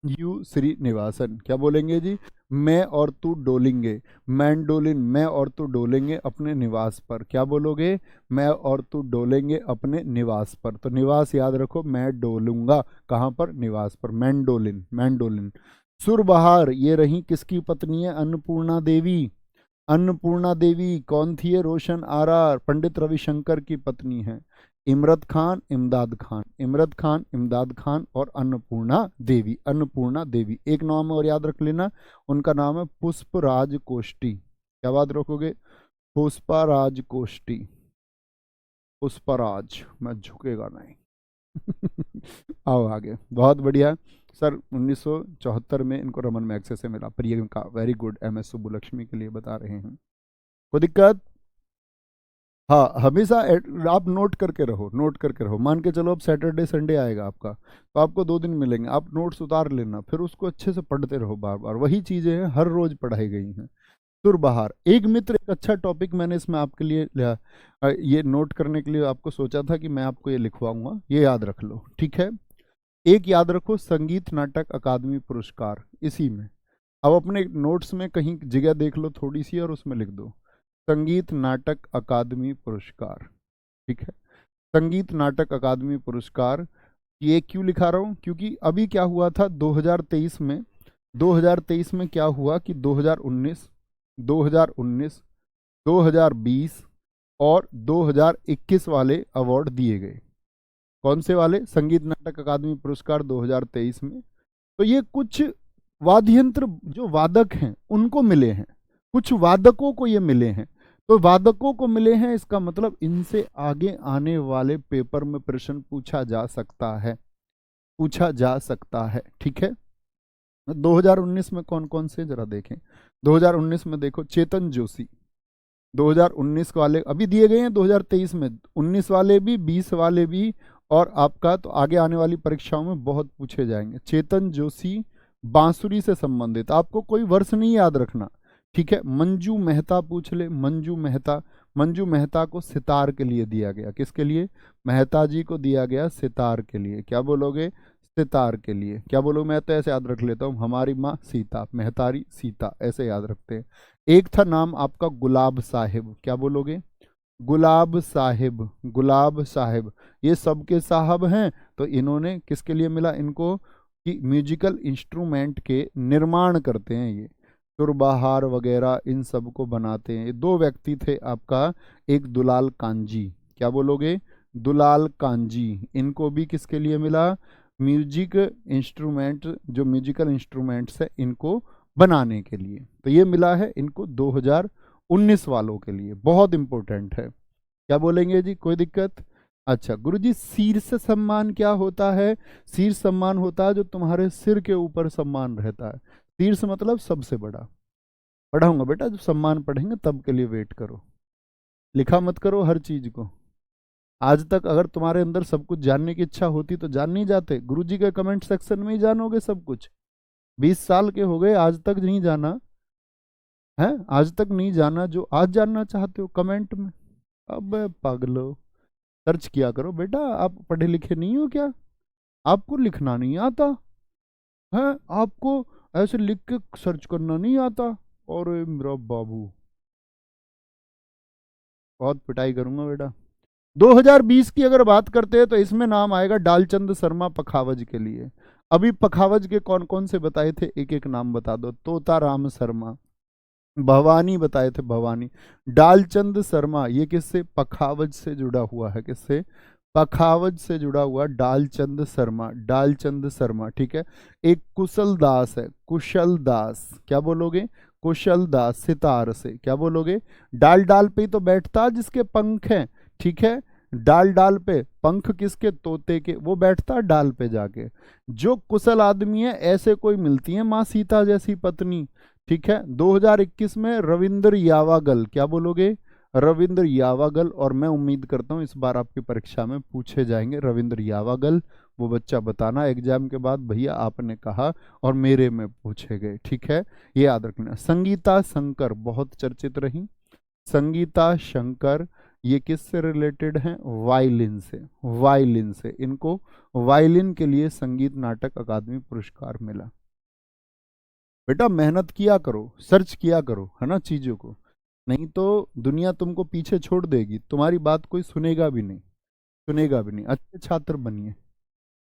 Speaker 1: यू श्रीनिवासन, क्या बोलेंगे जी? मैं और तू डोलेंगे, मैंडोलिन, मैं और तू डोलेंगे अपने निवास पर, क्या बोलोगे? मैं और तू डोलेंगे अपने निवास पर, तो निवास याद रखो, मैं डोलूंगा कहाँ पर? निवास पर, मैंडोलिन, मैंडोलिन। सुरबहार, ये रही किसकी पत्नी है? अन्नपूर्णा देवी। अन्नपूर्णा देवी कौन थी? ये रोशन आरा, पंडित रविशंकर की पत्नी है। इमरत खान, इमदाद खान, इमरत खान, इमदाद खान और अन्नपूर्णा देवी, अन्नपूर्णा देवी। एक नाम और याद रख लेना, उनका नाम है पुष्पराज कोष्टी। क्या बात रखोगे? पुष्पराज कोष्टी, पुष्पराज, मैं झुकेगा नहीं। आओ आगे, बहुत बढ़िया सर। 1974 में इनको रमन मैग्सेसे से मिला, Priyanka, very good. MS Subbulakshmi के लिए बता रहे हैं, कोई दिक्कत? हाँ, हमेशा आप नोट करके रहो, नोट करके रहो। मान के चलो अब सैटरडे संडे आएगा आपका, तो आपको 2 दिन मिलेंगे, आप नोट्स उतार लेना, फिर उसको अच्छे से पढ़ते रहो, बार बार वही चीज़ें हैं, हर रोज पढ़ाई गई हैं। सुरबहार, एक मित्र, एक अच्छा टॉपिक मैंने इसमें आपके लिए लिया, ये नोट करने के लिए आपको सोचा था कि मैं आपको ये लिखवाऊंगा, ये याद रख लो, ठीक है। एक याद रखो, संगीत नाटक अकादमी पुरस्कार, इसी में अब अपने नोट्स में कहीं जगह देख लो थोड़ी सी और उसमें लिख दो संगीत नाटक अकादमी पुरस्कार। ठीक है, संगीत नाटक अकादमी पुरस्कार। ये क्यों लिखा रहा हूँ, क्योंकि अभी क्या हुआ था 2023 में, 2023 में क्या हुआ कि 2019, 2019, 2020 और 2021 वाले अवार्ड दिए गए। कौन से वाले? संगीत नाटक अकादमी पुरस्कार 2023 में। तो ये कुछ वाद्य यंत्र जो वादक हैं उनको मिले हैं, कुछ वादकों को ये मिले हैं। तो वादकों को मिले हैं, इसका मतलब इनसे आगे आने वाले पेपर में प्रश्न पूछा जा सकता है, पूछा जा सकता है। ठीक है, 2019 में कौन कौन से जरा देखें। 2019 में देखो चेतन जोशी, 2019 वाले अभी दिए गए हैं, 2023 में 19 वाले भी, 20 वाले भी, और आपका तो आगे आने वाली परीक्षाओं में बहुत पूछे जाएंगे। चेतन जोशी बांसुरी से संबंधित, आपको कोई वर्ष नहीं याद रखना। ठीक है, मंजू मेहता पूछ ले, मंजू मेहता, मंजू मेहता को सितार के लिए दिया गया। किसके लिए? मेहता जी को दिया गया सितार के लिए। क्या बोलोगे? सितार के लिए। क्या बोलोगे? मैं तो ऐसे याद रख लेता हूँ, हमारी माँ सीता, मेहतारी सीता, ऐसे याद रखते हैं। एक था नाम आपका गुलाब साहिब। क्या बोलोगे? गुलाब साहिब, गुलाब साहिब। ये सबके साहब हैं, तो इन्होंने किसके लिए मिला इनको? कि म्यूजिकल इंस्ट्रूमेंट के निर्माण करते हैं ये, सुरबहार वगैरह इन सब को बनाते हैं। ये दो व्यक्ति थे आपका, एक दुलाल कांजी। क्या बोलोगे? दुलाल कांजी। इनको भी किसके लिए मिला? म्यूजिक इंस्ट्रूमेंट, जो म्यूजिकल इंस्ट्रूमेंट्स है इनको बनाने के लिए। तो ये मिला है इनको 2019 वालों के लिए, बहुत इंपॉर्टेंट है। क्या बोलेंगे जी? कोई दिक्कत? अच्छा गुरुजी, शीर्ष सम्मान क्या होता है? शीर्ष सम्मान होता है जो तुम्हारे सिर के ऊपर सम्मान रहता है। शीर्ष मतलब सबसे बड़ा। पढ़ाऊंगा बेटा, जब सम्मान पढ़ेंगे तब के लिए वेट करो, लिखा मत करो हर चीज को। आज तक अगर तुम्हारे अंदर सब कुछ जानने की इच्छा होती तो जान नहीं जाते? गुरुजी के कमेंट सेक्शन में ही जानोगे सब कुछ। 20 साल के हो गए, आज तक नहीं जाना है? आज तक नहीं जाना जो आज जानना चाहते हो कमेंट में? अब पागलो, सर्च किया करो बेटा। आप पढ़े लिखे नहीं हो क्या? आपको लिखना नहीं आता है? आपको ऐसे लिख के सर्च करना नहीं आता? और मेरा बाबू, बहुत पिटाई करूंगा बेटा। 2020 की अगर बात करते हैं तो इसमें नाम आएगा डालचंद शर्मा पखावज के लिए। अभी पखावज के कौन कौन से बताए थे, एक एक नाम बता दो। तोता राम शर्मा, भवानी बताए थे, भवानी। डालचंद शर्मा, ये किससे? पखावज से जुड़ा हुआ है। किससे? पखावज से जुड़ा हुआ डालचंद शर्मा, डालचंद शर्मा। ठीक है, एक कुशल दास है, कुशल दास। क्या बोलोगे? कुशल दास, सितार से। क्या बोलोगे? डाल डाल पे ही तो बैठता जिसके पंख हैं। ठीक है, डाल डाल पे पंख किसके? तोते के, वो बैठता डाल पे जाके। जो कुशल आदमी है ऐसे कोई मिलती है माँ सीता जैसी पत्नी। ठीक है, 2021 में रविंद्र यावागल। क्या बोलोगे? रविंद्र यावागल। और मैं उम्मीद करता हूँ इस बार आपकी परीक्षा में पूछे जाएंगे रविंद्र यावागल। वो बच्चा बताना एग्जाम के बाद, भैया आपने कहा और मेरे में पूछे गए। ठीक है, ये याद रखना। संगीता शंकर बहुत चर्चित रही। संगीता शंकर, ये किससे रिलेटेड हैं? वायलिन से, वायलिन से। इनको वायलिन के लिए संगीत नाटक अकादमी पुरस्कार मिला। बेटा मेहनत किया करो, सर्च किया करो, है ना चीजों को, नहीं तो दुनिया तुमको पीछे छोड़ देगी, तुम्हारी बात कोई सुनेगा भी नहीं, सुनेगा भी नहीं। अच्छे छात्र बनिए,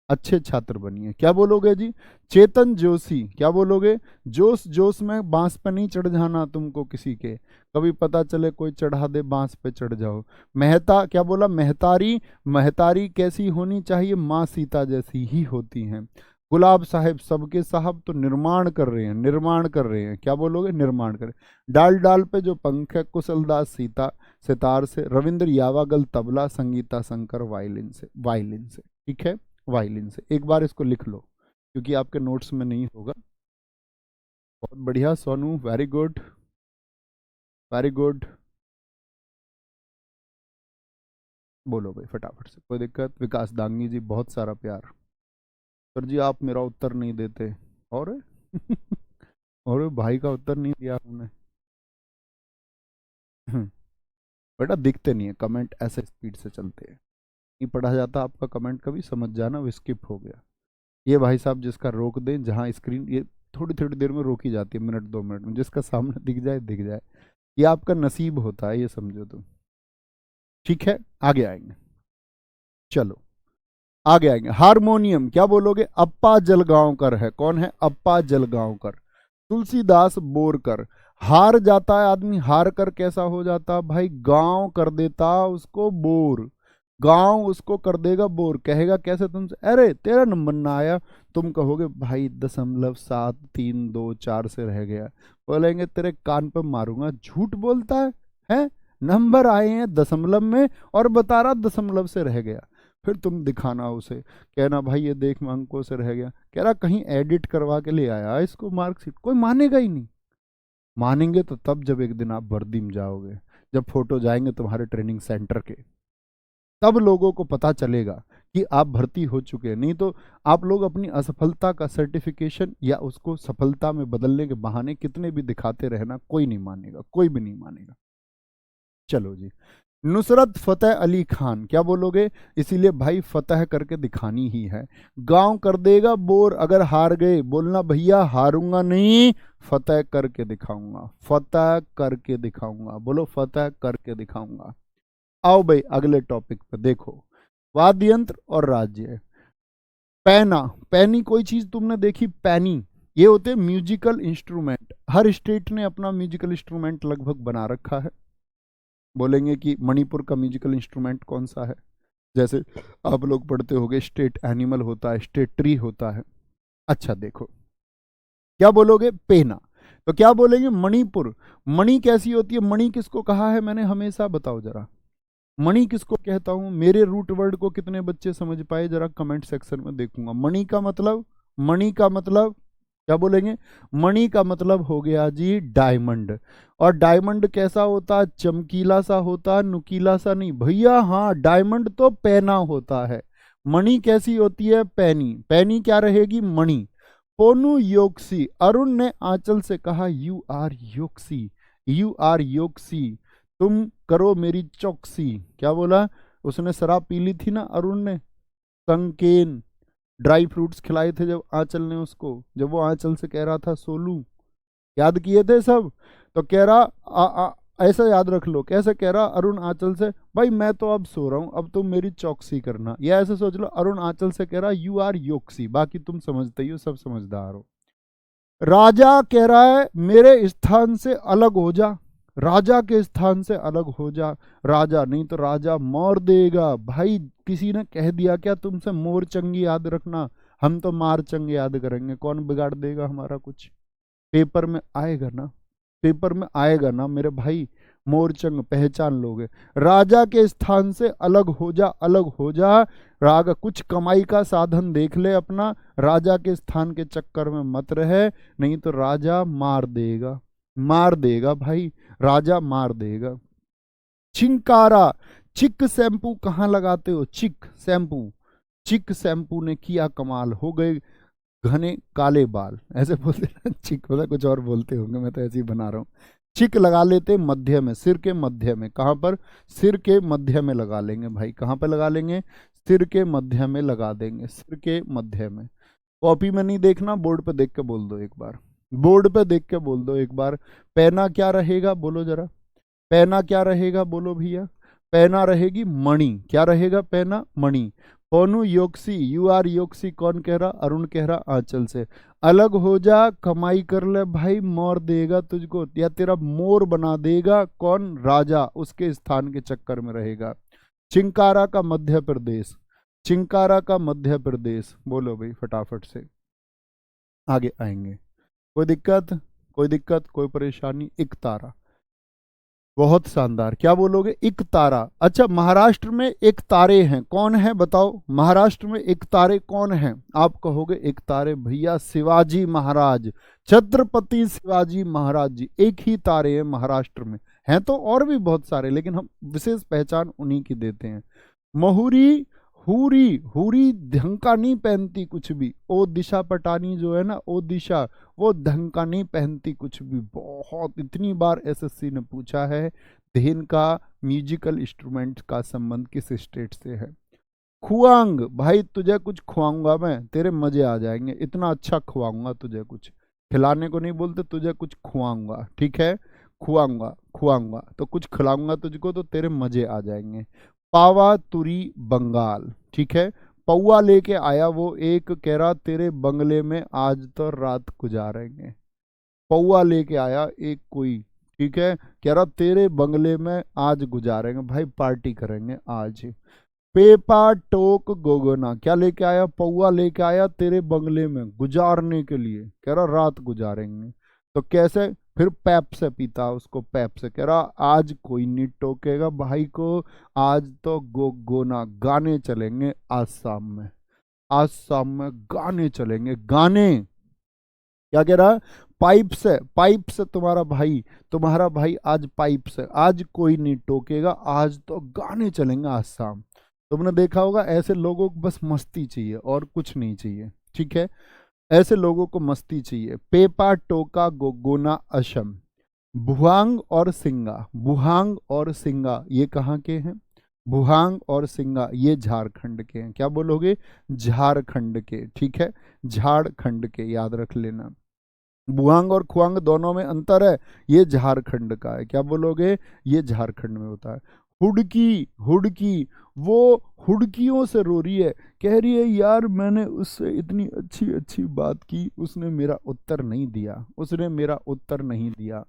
Speaker 1: अच्छे छात्र बनिए। क्या बोलोगे जी? चेतन जोशी। क्या बोलोगे? जोश जोश में बांस पे नहीं चढ़ जाना तुमको किसी के, कभी पता चले कोई चढ़ा दे बांस पे चढ़ जाओ। मेहता, क्या बोला? मेहतारी, मेहतारी कैसी होनी चाहिए? माँ सीता जैसी ही होती हैं। गुलाब साहिब, सबके साहब तो निर्माण कर रहे हैं, निर्माण कर रहे हैं। क्या बोलोगे? निर्माण कर। डाल डाल पे जो पंख है, कुशलदास सीता सितार से, रविंद्र यावागल तबला, संगीता शंकर वायलिन से, वायलिन से। ठीक है, वायलिन से। एक बार इसको लिख लो क्योंकि आपके नोट्स में नहीं होगा। बहुत बढ़िया Sonu, very good, very good. बोलो भाई फटाफट से, कोई दिक्कत? विकास दांगी जी, बहुत सारा प्यार। सर जी आप मेरा उत्तर नहीं देते, और और भाई का उत्तर नहीं दिया हमने। बेटा दिखते नहीं है कमेंट, ऐसे स्पीड से चलते हैं, नहीं पढ़ा जाता आपका कमेंट, कभी समझ जाना वो स्किप हो गया। ये भाई साहब जिसका रोक दें, जहाँ स्क्रीन, ये थोड़ी थोड़ी देर में रोकी जाती है, मिनट 2 मिनट में, जिसका सामने दिख जाए दिख जाए। ये आपका नसीब होता है, ये समझो तुम। ठीक है, आगे आएंगे, चलो आगे आएंगे। हारमोनियम क्या बोलोगे? अप्पा जलगांवकर है। कौन है? अप्पा जलगांवकर। तुलसीदास बोरकर। हार जाता है आदमी, हार कर कैसा हो जाता भाई? गांव कर देता उसको बोर, गांव उसको कर देगा बोर। कहेगा कैसे तुमसे? अरे तेरा नंबर ना आया, तुम कहोगे भाई 0.732 4 से रह गया, बोलेंगे तेरे कान पे मारूंगा, झूठ बोलता है? नंबर आए हैं दशमलव में और बता रहा दशमलव से रह गया। फिर तुम दिखाना उसे, कहना भाई ये देख मैं अंकों से रह गया। कह रहा कहीं एडिट करवा के ले आया इसको मार्कशीट। कोई मानेगा ही नहीं। मानेंगे तो तब जब एक दिन आप वर्दी में जाओगे, जब फोटो जाएंगे तुम्हारे ट्रेनिंग सेंटर के, तब लोगों को पता चलेगा कि आप भर्ती हो चुके हैं। नहीं तो आप लोग अपनी असफलता का सर्टिफिकेशन या उसको सफलता में बदलने के बहाने कितने भी दिखाते रहना, कोई नहीं मानेगा, कोई भी नहीं मानेगा। चलो जी, नुसरत फतेह अली खान क्या बोलोगे? इसीलिए भाई फतेह करके दिखानी ही है। गांव कर देगा बोर अगर हार गए, बोलना भैया हारूंगा नहीं, फतेह करके दिखाऊंगा, फतेह करके दिखाऊंगा। बोलो फतेह करके दिखाऊंगा। आओ भाई अगले टॉपिक पे देखो, वाद्य यंत्र और राज्य। पैना, पैनी कोई चीज तुमने देखी? पैनी, ये होते हैं म्यूजिकल इंस्ट्रूमेंट। हर स्टेट ने अपना म्यूजिकल इंस्ट्रूमेंट लगभग बना रखा है। बोलेंगे कि मणिपुर का म्यूजिकल इंस्ट्रूमेंट कौन सा है? जैसे आप लोग पढ़ते होंगे स्टेट एनिमल होता है, स्टेट ट्री होता है। अच्छा देखो, क्या बोलोगे? पेना। तो क्या बोलेंगे? मणिपुर। मणि कैसी होती है? मणि किसको कहा है मैंने हमेशा? बताओ जरा, मणि किसको कहता हूं? मेरे रूट वर्ड को कितने बच्चे समझ पाए जरा कमेंट सेक्शन में देखूंगा। मणि का मतलब, मणि का मतलब क्या बोलेंगे? मणि का मतलब हो गया जी डायमंड। और डायमंड कैसा होता है? चमकीला सा होता है, नुकीला सा नहीं भैया। हाँ, डायमंड तो पैना होता है। मणि कैसी होती है? पैनी। पैनी क्या रहेगी? मणि। पोनु योक्सी। अरुण ने आंचल से कहा you are Yoksi, you are Yoksi, तुम करो मेरी चौकसी। क्या बोला? उसने शराब पी ली थी ना अरुण ने, संकेन ड्राई फ्रूट्स खिलाए थे जब आंचल ने उसको, जब वो आंचल से कह रहा था सोलू, याद किए थे सब? तो कह रहा ऐसा याद रख लो, कैसे कह रहा अरुण आंचल से? भाई मैं तो अब सो रहा हूं, अब तुम मेरी चौकसी करना। या ऐसे सोच लो, अरुण आंचल से कह रहा यू आर योक्सी। बाकी तुम समझते ही हो, सब समझदार हो। राजा कह रहा है मेरे स्थान से अलग हो जा, राजा के स्थान से अलग हो जा। राजा नहीं तो राजा मार देगा। भाई किसी ने कह दिया क्या तुमसे मोर चंगी याद रखना? हम तो मार चंग याद करेंगे, कौन बिगाड़ देगा हमारा कुछ? पेपर में आएगा ना, पेपर में आएगा ना मेरे भाई, मोरचंग पहचान लोगे। राजा के स्थान से अलग हो जा, अलग हो जा। राग कुछ कमाई का साधन देख ले अपना, राजा के स्थान के चक्कर में मत रहे, नहीं तो राजा मार देगा, मार देगा भाई, राजा मार देगा। चिंकारा, चिक शैम्पू कहाँ लगाते हो? चिक शैम्पू, चिक शैम्पू ने किया कमाल, हो गए घने काले बाल। ऐसे बोलते ना, चिक बोला, कुछ और बोलते होंगे, मैं तो ऐसे ही बना रहा हूँ। चिक लगा लेते मध्य में, सिर के मध्य में। कहाँ पर? सिर के मध्य में लगा लेंगे भाई। कहाँ पे लगा लेंगे? सिर के मध्य में लगा देंगे, सिर के मध्य में। कॉपी में नहीं देखना, बोर्ड पे देख के बोल दो एक बार, बोर्ड पे देख के बोल दो एक बार। पैना क्या रहेगा बोलो जरा, पैना क्या रहेगा बोलो भैया? पैना रहेगी मणि। क्या रहेगा? पैना मणि। पोनु योक्सी, यू आर योक्सी, कौन कह रहा? अरुण कह रहा आंचल से। अलग हो जा, कमाई कर ले भाई, मोर देगा तुझको, या तेरा मोर बना देगा कौन? राजा, उसके स्थान के चक्कर में रहेगा। चिंकारा का मध्य प्रदेश, चिंकारा का मध्य प्रदेश। बोलो भाई फटाफट से, आगे आएंगे। कोई दिक्कत? कोई दिक्कत, कोई परेशानी? एक तारा, बहुत शानदार। क्या बोलोगे? एक तारा। अच्छा, महाराष्ट्र में एक तारे हैं, कौन है बताओ? महाराष्ट्र में एक तारे कौन है? आप कहोगे एक तारे भैया शिवाजी महाराज, छत्रपति शिवाजी महाराज जी, एक ही तारे हैं महाराष्ट्र में। हैं तो और भी बहुत सारे, लेकिन हम विशेष पहचान उन्हीं की देते हैं। महुरी, हुरी, हुरी ढंग का नहीं पहनती कुछ भी। ओ दिशा पटानी जो है ना, ओ दिशा, वो ढंग का नहीं पहनती कुछ भी। बहुत, इतनी बार एसएससी ने पूछा है धेन का म्यूजिकल इंस्ट्रूमेंट का संबंध किस स्टेट से है। खुआंग, भाई तुझे कुछ खुआऊंगा मैं, तेरे मजे आ जाएंगे, इतना अच्छा खुआऊंगा तुझे कुछ। खिलाने को नहीं बोलते, तुझे कुछ खुआऊंगा, ठीक है, खुआऊंगा खुआऊंगा, तो कुछ खिलाऊंगा तुझको तो तेरे मजे आ जाएंगे। पावा तुरी बंगाल, ठीक है, पौआ लेके आया वो एक, कह रहा तेरे बंगले में आज तो रात गुजारेंगे। पौआ लेके आया एक कोई, ठीक है, कह रहा तेरे बंगले में आज गुजारेंगे, भाई पार्टी करेंगे आज। पेपा टोक गोगोना, क्या लेके आया, पौआ लेके आया तेरे बंगले में गुजारने के लिए, कह रहा रात गुजारेंगे। तो कैसे, फिर पैप से पीता उसको, पैप से, कह रहा आज कोई नहीं टोकेगा भाई को, आज तो गोगोना गाने चलेंगे आज शाम में, आज शाम में गाने चलेंगे, गाने। क्या कह रहा, पाइप से, पाइप से तुम्हारा भाई आज पाइप से, आज कोई नहीं टोकेगा, आज तो गाने चलेंगे आज शाम। तुमने देखा होगा ऐसे लोगों को बस मस्ती चाहिए और कुछ नहीं चाहिए, ठीक है, ऐसे लोगों को मस्ती चाहिए। पेपा टोका गोगोना असम। बुहांग और सिंगा, बुहांग और सिंगा ये कहाँ के हैं, बुहांग और सिंगा ये झारखंड के हैं, क्या बोलोगे, झारखंड के, ठीक है, झारखंड के, याद रख लेना। बुआंग और खुआंग दोनों में अंतर है, ये झारखंड का है, क्या बोलोगे, ये झारखंड में होता है। हुडकी, हुडकी, वो हुडकियों से रो रही है, कह रही है यार मैंने उससे इतनी अच्छी अच्छी बात की, उसने मेरा उत्तर नहीं दिया, उसने मेरा उत्तर नहीं दिया।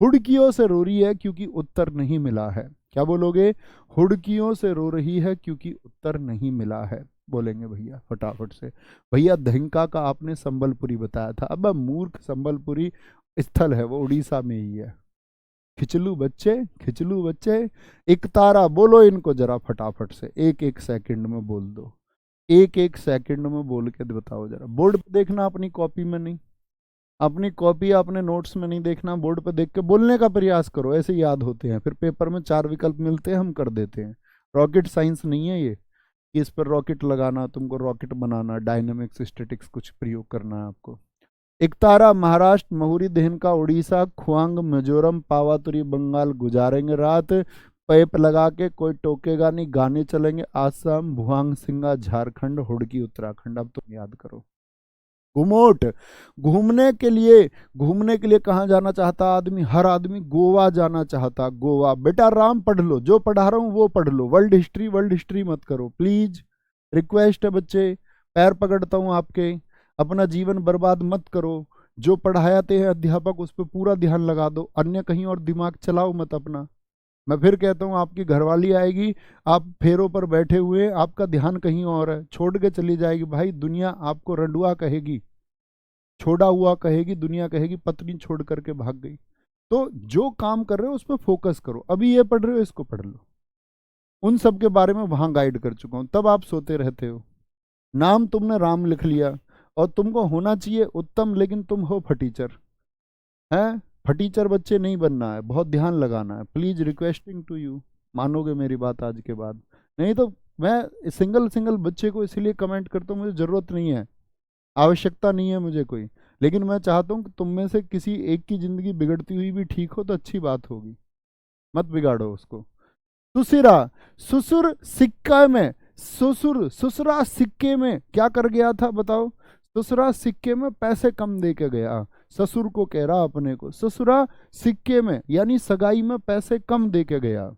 Speaker 1: हुडकियों से रो रही है क्योंकि उत्तर नहीं मिला है, क्या बोलोगे, हुडकियों से रो रही है क्योंकि उत्तर नहीं मिला है, बोलेंगे भैया फटाफट से। भैया धनका का आपने संबलपुरी बताया था, अब मूर्ख संबलपुरी स्थल है वो उड़ीसा में ही है। खिचलू बच्चे, खिचलू बच्चे, एक तारा बोलो इनको जरा फटाफट से, एक एक सेकंड में बोल दो, एक एक सेकंड में बोल के बताओ जरा। बोर्ड पे देखना, अपनी कॉपी में नहीं, अपनी कॉपी अपने नोट्स में नहीं देखना, बोर्ड पे देख के बोलने का प्रयास करो, ऐसे याद होते हैं, फिर पेपर में 4 विकल्प मिलते हैं हम कर देते हैं। रॉकेट साइंस नहीं है ये कि इस पर रॉकेट लगाना, तुमको रॉकेट बनाना, डायनेमिक्स स्टैटिक्स कुछ प्रयोग करना है आपको। एकतारा महाराष्ट्र, महुरी देहनका उड़ीसा, खुआंग मिजोरम, पावातुरी बंगाल गुजारेंगे रात, पैप लगा के कोई टोकेगा नहीं, गाने चलेंगे आसाम, भुआंग सिंगा झारखंड, हुडकी उत्तराखंड। अब तुम याद करो। घुमोट, घूमने के लिए कहाँ जाना चाहता आदमी, हर आदमी गोवा जाना चाहता, गोवा। बेटा राम पढ़ लो, जो पढ़ा रहा हूँ वो पढ़ लो, वर्ल्ड हिस्ट्री मत करो प्लीज, रिक्वेस्ट है बच्चे, पैर पकड़ता हूँ आपके, अपना जीवन बर्बाद मत करो, जो पढ़ाते हैं अध्यापक उस पर पूरा ध्यान लगा दो, अन्य कहीं और दिमाग चलाओ मत अपना। मैं फिर कहता हूँ आपकी घरवाली आएगी, आप फेरों पर बैठे हुए, आपका ध्यान कहीं और है, छोड़ के चली जाएगी, भाई दुनिया आपको रंडुआ कहेगी, छोड़ा हुआ कहेगी, दुनिया कहेगी पत्नी छोड़ करके भाग गई। तो जो काम कर रहे हो उस पर फोकस करो, अभी ये पढ़ रहे हो इसको पढ़ लो, उन सब के बारे में वहां गाइड कर चुका हूं, तब आप सोते रहते हो। नाम तुमने राम लिख लिया, और तुमको होना चाहिए उत्तम, लेकिन तुम हो फटीचर, हैं, फटीचर बच्चे नहीं बनना है, बहुत ध्यान लगाना है, प्लीज रिक्वेस्टिंग टू यू, मानोगे मेरी बात आज के बाद, नहीं तो मैं सिंगल सिंगल बच्चे को इसलिए कमेंट करता हूँ, मुझे जरूरत नहीं है, आवश्यकता नहीं है मुझे कोई, लेकिन मैं चाहता हूँ कि तुम में से किसी एक की जिंदगी बिगड़ती हुई भी ठीक हो तो अच्छी बात होगी, मत बिगाड़ो उसको। सुसिरा, ससुर सिक्का में, ससुरा सिक्के में क्या कर गया था बताओ, ससुरा सिक्के में पैसे कम दे के गया, ससुर को कह रहा अपने को, ससुरा सिक्के में यानी सगाई में पैसे कम दे के गया।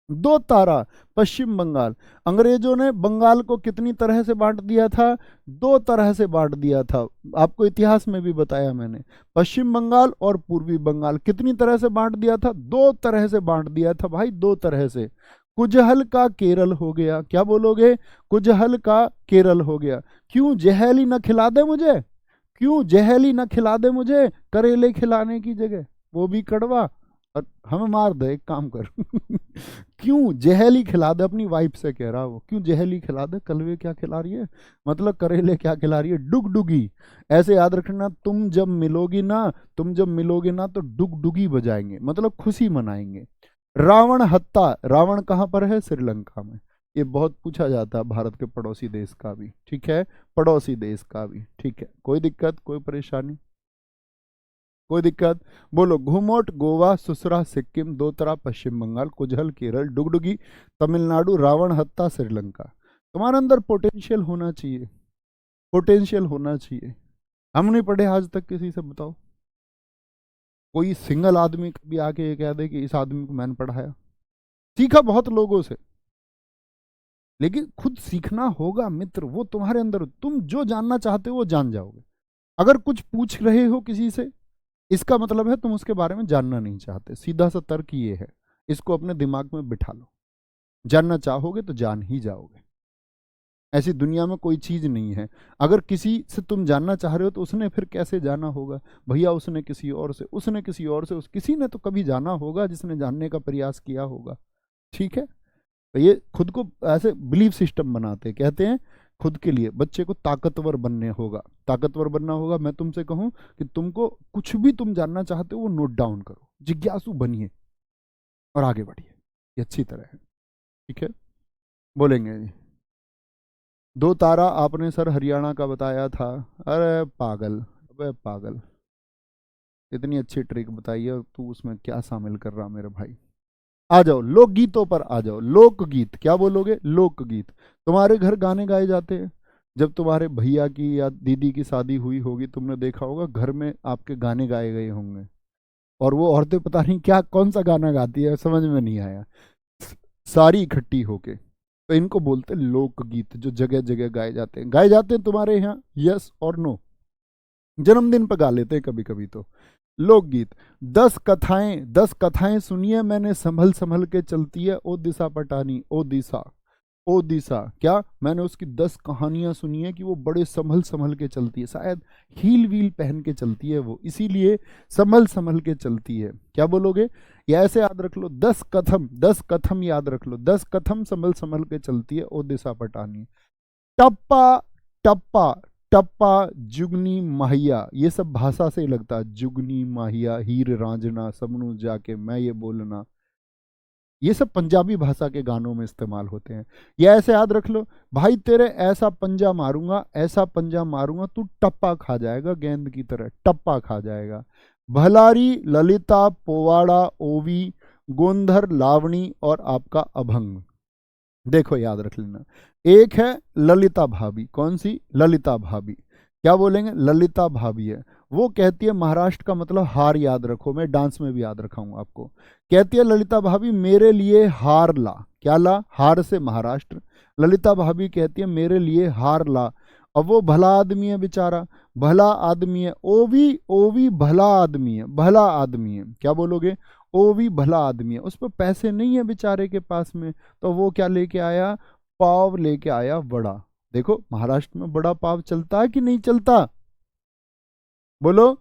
Speaker 1: दो तारा, पश्चिम बंगाल, अंग्रेजों ने बंगाल को कितनी तरह से बांट दिया था, 2 तरह से बांट दिया था, आपको इतिहास में भी बताया मैंने, पश्चिम बंगाल और पूर्वी बंगाल, कितनी तरह से बांट दिया था, 2 तरह से बांट दिया था भाई, 2 तरह से। कुजहल का केरल हो गया, क्या बोलोगे, कुजहल का केरल हो गया। क्यों जहली न खिला दे मुझे, क्यों जहली न खिला दे मुझे, करेले खिलाने की जगह, वो भी कड़वा, और हमें मार दे, एक काम कर क्यों जहली खिला दे, अपनी वाइफ से कह रहा वो, क्यों जहली खिला दे, कलवे क्या खिला रही है, मतलब करेले क्या खिला रही है, डुगडुगी। ऐसे याद रखना, तुम जब मिलोगी ना, तुम जब मिलोगे ना तो डुगडुगी बजाएंगे, मतलब खुशी मनाएंगे। रावण हत्ता, रावण कहाँ पर है, श्रीलंका में, ये बहुत पूछा जाता है, भारत के पड़ोसी देश का भी, ठीक है, पड़ोसी देश का भी, ठीक है, कोई दिक्कत कोई परेशानी, कोई दिक्कत। बोलो, घुमोट गोवा, सुसरा सिक्किम, दोतरा पश्चिम बंगाल, कुजहल केरल, डुगडुगी तमिलनाडु, रावण हत्ता श्रीलंका। तुम्हारे अंदर पोटेंशियल होना चाहिए, पोटेंशियल होना चाहिए, हम नहीं पढ़े आज तक किसी से, बताओ। कोई सिंगल आदमी कभी आके ये कह दे कि इस आदमी को मैंने पढ़ाया? सीखा बहुत लोगों से, लेकिन खुद सीखना होगा मित्र। वो तुम्हारे अंदर, तुम जो जानना चाहते हो वो जान जाओगे। अगर कुछ पूछ रहे हो किसी से, इसका मतलब है तुम उसके बारे में जानना नहीं चाहते। सीधा सा तर्क ये है, इसको अपने दिमाग में बिठा लो। जानना चाहोगे तो जान ही जाओगे। ऐसी दुनिया में कोई चीज नहीं है। अगर किसी से तुम जानना चाह रहे हो तो उसने फिर कैसे जाना होगा? भैया उसने किसी और से, उसने किसी और से, किसी ने तो कभी जाना होगा जिसने जानने का प्रयास किया होगा। ठीक है, तो ये खुद को ऐसे बिलीफ सिस्टम बनाते हैं, कहते हैं खुद के लिए बच्चे को ताकतवर बनने होगा, ताकतवर बनना होगा। मैं तुमसे कहूं कि तुमको कुछ भी तुम जानना चाहते हो वो नोट डाउन करो, जिज्ञासु बनिए और आगे बढ़िए। ये अच्छी तरह है, ठीक है। बोलेंगे जी, दो तारा आपने सर हरियाणा का बताया था। अरे पागल, अबे पागल, इतनी अच्छी ट्रिक बताई है और तू उसमें क्या शामिल कर रहा मेरे भाई? आ जाओ लोकगीतों पर, आ जाओ। लोकगीत क्या बोलोगे? लोकगीत। तुम्हारे घर गाने गाए जाते हैं। जब तुम्हारे भैया की या दीदी की शादी हुई होगी, तुमने देखा होगा घर में आपके गाने गाए गए होंगे, और वो औरतें पता नहीं क्या कौन सा गाना गाती है, समझ में नहीं आया, सारी इकट्ठी होके। तो इनको बोलते हैं लोकगीत, जो जगह जगह गाए जाते हैं। गाए जाते हैं तुम्हारे यहाँ, यस और नो? जन्मदिन पर गा लेते हैं कभी कभी तो। लोकगीत। 10 कथाएं, 10 कथाएं सुनिए मैंने, संभल संभल के चलती है ओ दिशा पटानी, ओ दिशा, ओ दिशा। क्या मैंने उसकी 10 कहानियां सुनी है कि वो बड़े संभल संभल के चलती है, शायद हील व्हील पहन के चलती है वो, इसीलिए संभल संभल के चलती है। क्या बोलोगे? या ऐसे याद रख लो, 10 कथम, 10 कथम याद रख लो, 10 कथम संभल संभल के चलती है ओ दिशा पटानी। टप्पा, टप्पा, टप्पा, जुगनी माहिया, ये सब भाषा से ही लगता है। जुगनी माहिया, हीर रांझना, सबनू जाके मैं ये बोलना, ये सब पंजाबी भाषा के गानों में इस्तेमाल होते हैं। ये ऐसे याद रख लो, भाई तेरे ऐसा पंजा मारूंगा, ऐसा पंजा मारूंगा, तू टप्पा खा जाएगा, गेंद की तरह टप्पा खा जाएगा। भलारी, ललिता, पोवाड़ा, ओवी, गोंधर, लावणी और आपका अभंग। देखो याद रख लेना। एक है ललिता भाभी, कौन सी? ललिता भाभी। क्या बोलेंगे? ललिता भाभी है। वो कहती है, महाराष्ट्र का मतलब हार याद रखो, मैं डांस में भी याद रखाऊंगा आपको। कहती है ललिता भाभी मेरे लिए हार ला। क्या ला? हार से महाराष्ट्र। ललिता भाभी कहती है मेरे लिए हार ला। अब वो भला आदमी है बेचारा, भला आदमी है। ओ भी भला आदमी है, भला आदमी है। क्या बोलोगे? ओ भी भला आदमी है, उस पर पैसे नहीं है बेचारे के पास में, तो वो क्या लेके आया? पाव लेके आया बड़ा। देखो महाराष्ट्र में बड़ा पाव चलता है कि नहीं चलता? बोलो,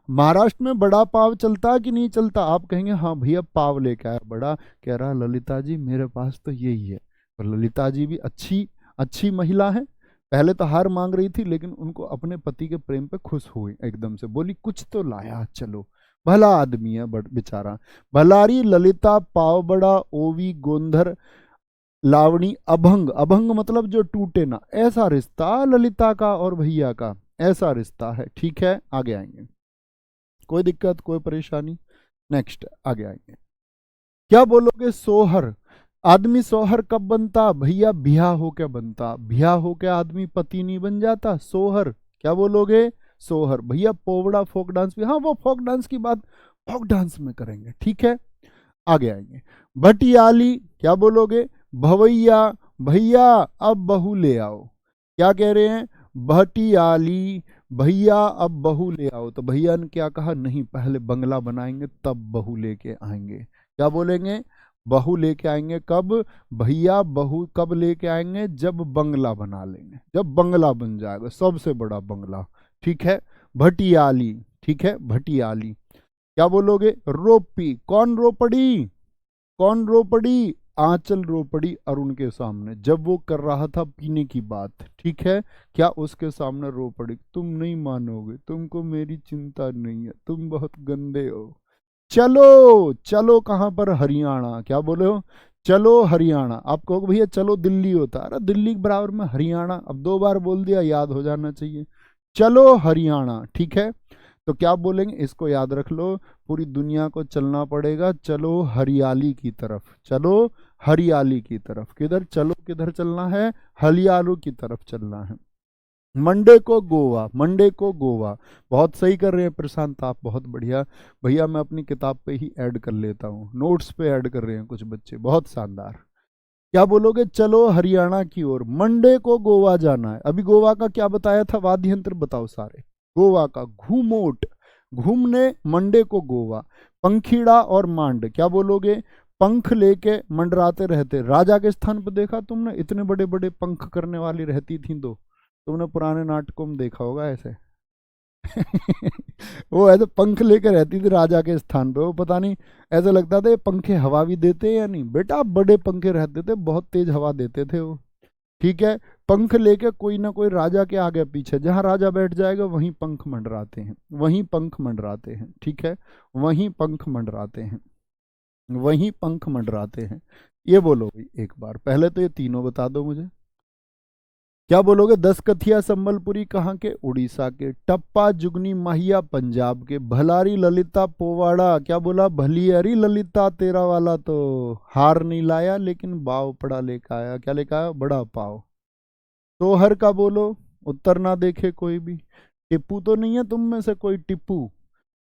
Speaker 1: महाराष्ट्र में बड़ा पाव चलता है कि नहीं चलता? आप कहेंगे हाँ भैया पाव लेके आया बड़ा। कह रहा ललिता जी मेरे पास तो यही है। और ललिता जी भी अच्छी अच्छी महिला है। पहले तो हार मांग रही थी, लेकिन उनको अपने पति के प्रेम पे खुश हुई एकदम से, बोली कुछ तो लाया, चलो। भला आदमी है बेचारा। भलारी, ललिता, पाव बड़ा, ओवी, गोंधर, लावणी, अभंग। अभंग मतलब जो टूटे ना, ऐसा रिश्ता ललिता का और भैया का, ऐसा रिश्ता है। ठीक है, आगे आएंगे। कोई दिक्कत, कोई परेशानी? नेक्स्ट आगे आएंगे। क्या बोलोगे? सोहर। आदमी सोहर कब बनता? भैया ब्याह हो क्या बनता। ब्याह हो क्या आदमी पति नहीं बन जाता? सोहर। क्या बोलोगे? सोहर। भैया पोवड़ा फोक डांस भी, हाँ वो फोक डांस की बात फोक डांस में करेंगे, ठीक है। आगे आएंगे। भटियाली। क्या बोलोगे? भवैया। भैया अब बहू ले आओ। क्या कह रहे हैं? भटियाली, भैया अब बहू ले आओ। तो भैया ने क्या कहा? नहीं, पहले बंगला बनाएंगे तब बहू लेके आएंगे। क्या बोलेंगे? बहू लेके आएंगे कब? भैया बहू कब लेके आएंगे? जब बंगला बना लेंगे, जब बंगला बन जाएगा, सबसे बड़ा बंगला। ठीक है, भटियाली। ठीक है, भटियाली। क्या बोलोगे? रोपी। कौन रो पड़ी? कौन रो पड़ी? आंचल रो पड़ी अरुण के सामने, जब वो कर रहा था पीने की बात। ठीक है, क्या उसके सामने रो पड़ी? तुम नहीं मानोगे, तुमको मेरी चिंता नहीं है, तुम बहुत गंदे हो। चलो, चलो कहां पर? हरियाणा। क्या बोले हो? चलो हरियाणा। आप कहोगे भैया चलो दिल्ली होता। अरे दिल्ली के बराबर में हरियाणा, अब 2 बार बोल दिया, याद हो जाना चाहिए। चलो हरियाणा। ठीक है, तो क्या बोलेंगे? इसको याद रख लो, पूरी दुनिया को चलना पड़ेगा, चलो हरियाली की तरफ, चलो हरियाली की तरफ। किधर चलो? किधर चलना है? हरियालू की तरफ चलना है। मंडे को गोवा, मंडे को गोवा। बहुत सही कर रहे हैं प्रशांत आप, बहुत बढ़िया। भैया मैं अपनी किताब पे ही ऐड कर लेता हूँ, नोट्स पे ऐड कर रहे हैं कुछ बच्चे, बहुत शानदार। क्या बोलोगे? चलो हरियाणा की ओर, मंडे को गोवा जाना है। अभी गोवा का क्या बताया था? वाद्य यंत्र बताओ सारे। गोवा का घूमोट, घूमने, मंडे को गोवा। पंखीड़ा और मांड, क्या बोलोगे? पंख लेके मंडराते रहते। राजा के स्थान पर देखा तुमने, इतने बड़े बड़े पंख करने वाली रहती थी दो, तुमने पुराने नाटकों में देखा होगा ऐसे। वो ऐसे पंख लेकर रहती थी राजा के स्थान पे, वो पता नहीं ऐसा लगता था ये पंखे हवा भी देते हैं या नहीं। बेटा बड़े पंखे रहते थे, बहुत तेज हवा देते थे वो। ठीक है, पंख लेके कोई ना कोई राजा के आगे पीछे, जहां राजा बैठ जाएगा वहीं पंख मंडराते हैं, वहीं पंख मंडराते हैं। ठीक है, वहीं पंख मंडराते हैं, वहीं पंख मंडराते हैं। ये बोलो भाई एक बार, पहले तो ये तीनों बता दो मुझे। क्या बोलोगे? 10 कथिया संबलपुरी कहाँ के? उड़ीसा के। टप्पा जुगनी माहिया पंजाब के। भलारी ललिता पोवाड़ा, क्या बोला? भलियरी ललिता तेरा वाला तो हार नहीं लाया लेकिन बाव पड़ा लेकर आया। क्या लेकर आया? बड़ा पाव। तोहर का बोलो, उत्तर ना देखे कोई भी। टिप्पू तो नहीं है तुम में से कोई? टिप्पू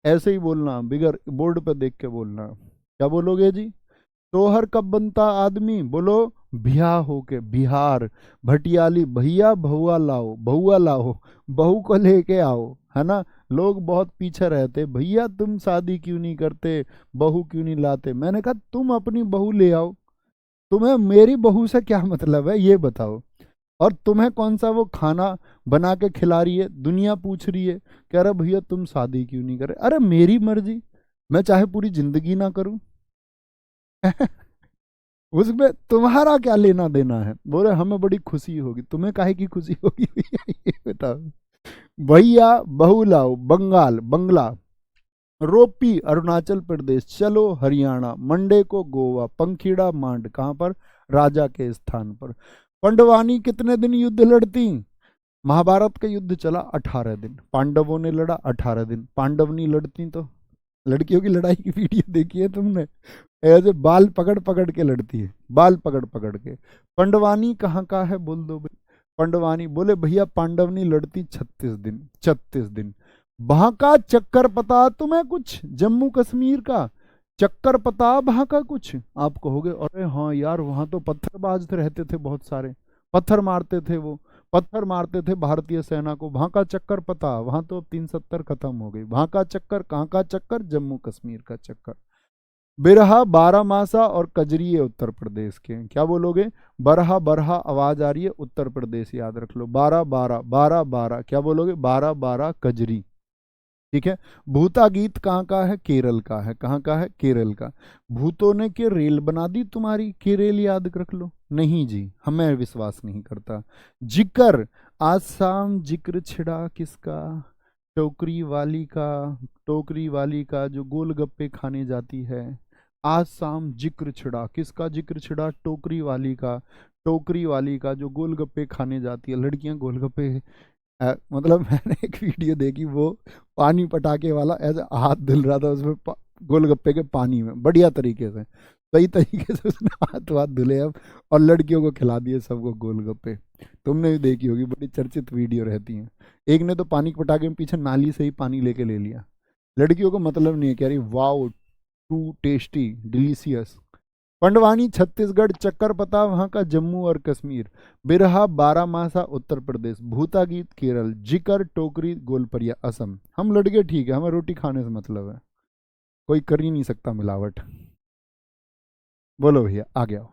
Speaker 1: ऐसे ही बोलना, बिगर बोर्ड पे देख के बोलना। क्या बोलोगे जी? तोहर कब बनता आदमी? बोलो बिहा होके, बिहार। भटियाली, भैया बहुआ लाओ, बहुआ लाओ, बहू को लेके आओ, है ना। लोग बहुत पीछे रहते, भैया तुम शादी क्यों नहीं करते, बहू क्यों नहीं लाते। मैंने कहा तुम अपनी बहू ले आओ, तुम्हें मेरी बहू से क्या मतलब है ये बताओ। और तुम्हें कौन सा वो खाना बना के खिला रही है, दुनिया पूछ रही है, कह रहा भैया तुम शादी क्यों नहीं करे। अरे मेरी मर्जी, मैं चाहे पूरी जिंदगी ना करूं। उसमें तुम्हारा क्या लेना देना है। बोले हमें बड़ी खुशी होगी, तुम्हें काहे की खुशी होगी भैया ये बताओ। भैया बहू लाओ, बंगाल, बंगला। रोपी अरुणाचल प्रदेश। चलो हरियाणा, मंडे को गोवा। पंखीड़ा मांड कहाँ पर? राजा के स्थान पर। पंडवानी कितने दिन युद्ध लड़ती? महाभारत का युद्ध चला 18 दिन, पांडवों ने लड़ा 18 दिन। पांडव नहीं लड़ती तो? लड़कियों की लड़ाई की वीडियो देखी है तुमने? ऐसे बाल पकड़ पकड़ के लड़ती है, बाल पकड़ पकड़ के। पंडवानी कहाँ का है बोल दो भाई। पंडवानी, बोले भैया पांडवनी लड़ती 36 दिन, 36 दिन। वहां का चक्कर पता तुम्हें कुछ? जम्मू कश्मीर का चक्कर पता वहां का कुछ? आप कहोगे अरे हाँ यार वहां तो पत्थरबाज रहते थे बहुत सारे, पत्थर मारते थे वो, पत्थर मारते थे भारतीय सेना को। वहां का चक्कर पता? वहां तो 370 खत्म हो गई। वहां का चक्कर, कहाँ का चक्कर? जम्मू कश्मीर का चक्कर। बिरहा, बारामासा और कजरी, उत्तर प्रदेश के हैं। क्या बोलोगे? बरहा, बरहा आवाज आ रही है, उत्तर प्रदेश याद रख लो। 12 12, 12 12, क्या बोलोगे? 12 12 कजरी। ठीक है। भूता गीत कहाँ का है? केरल का है। कहाँ का है? केरल का। भूतों ने के रेल बना दी तुम्हारी, के रेल याद रख लो। नहीं जी, हमें विश्वास नहीं करता। जिक्र, आज शाम जिक्र छिड़ा किसका? टोकरी वाली का, टोकरी वाली का जो गोलगप्पे खाने जाती है। आज शाम जिक्र छिड़ा, किसका जिक्र छिड़ा? टोकरी वाली का, टोकरी वाली का जो गोलगप्पे खाने जाती है। लड़कियां गोलगप्पे मतलब मैंने एक वीडियो देखी, वो पानी पटाखे वाला ऐसे हाथ धुल रहा था उसमें गोलगप्पे के पानी में, बढ़िया तरीके से, सही तरीके से उसने हाथ वाथ धुले अब, और लड़कियों को खिला दिए सबको गोलगप्पे। तुमने भी देखी होगी, बड़ी चर्चित वीडियो रहती हैं। एक ने तो पानी के पटाखे में पीछे नाली से ही पानी लेके ले लिया। लड़कियों को मतलब नहीं है, कह रही wow too tasty delicious. Pandavani Chhattisgarh, चक्कर पता वहां का जम्मू और कश्मीर। बिरहा बारामासा उत्तर प्रदेश। भूता गीत केरल। जिकर टोकरी गोलपरिया असम। हम लड़के ठीक है, हमें रोटी खाने से मतलब है, कोई कर ही नहीं सकता मिलावट। बोलो भैया आ गया।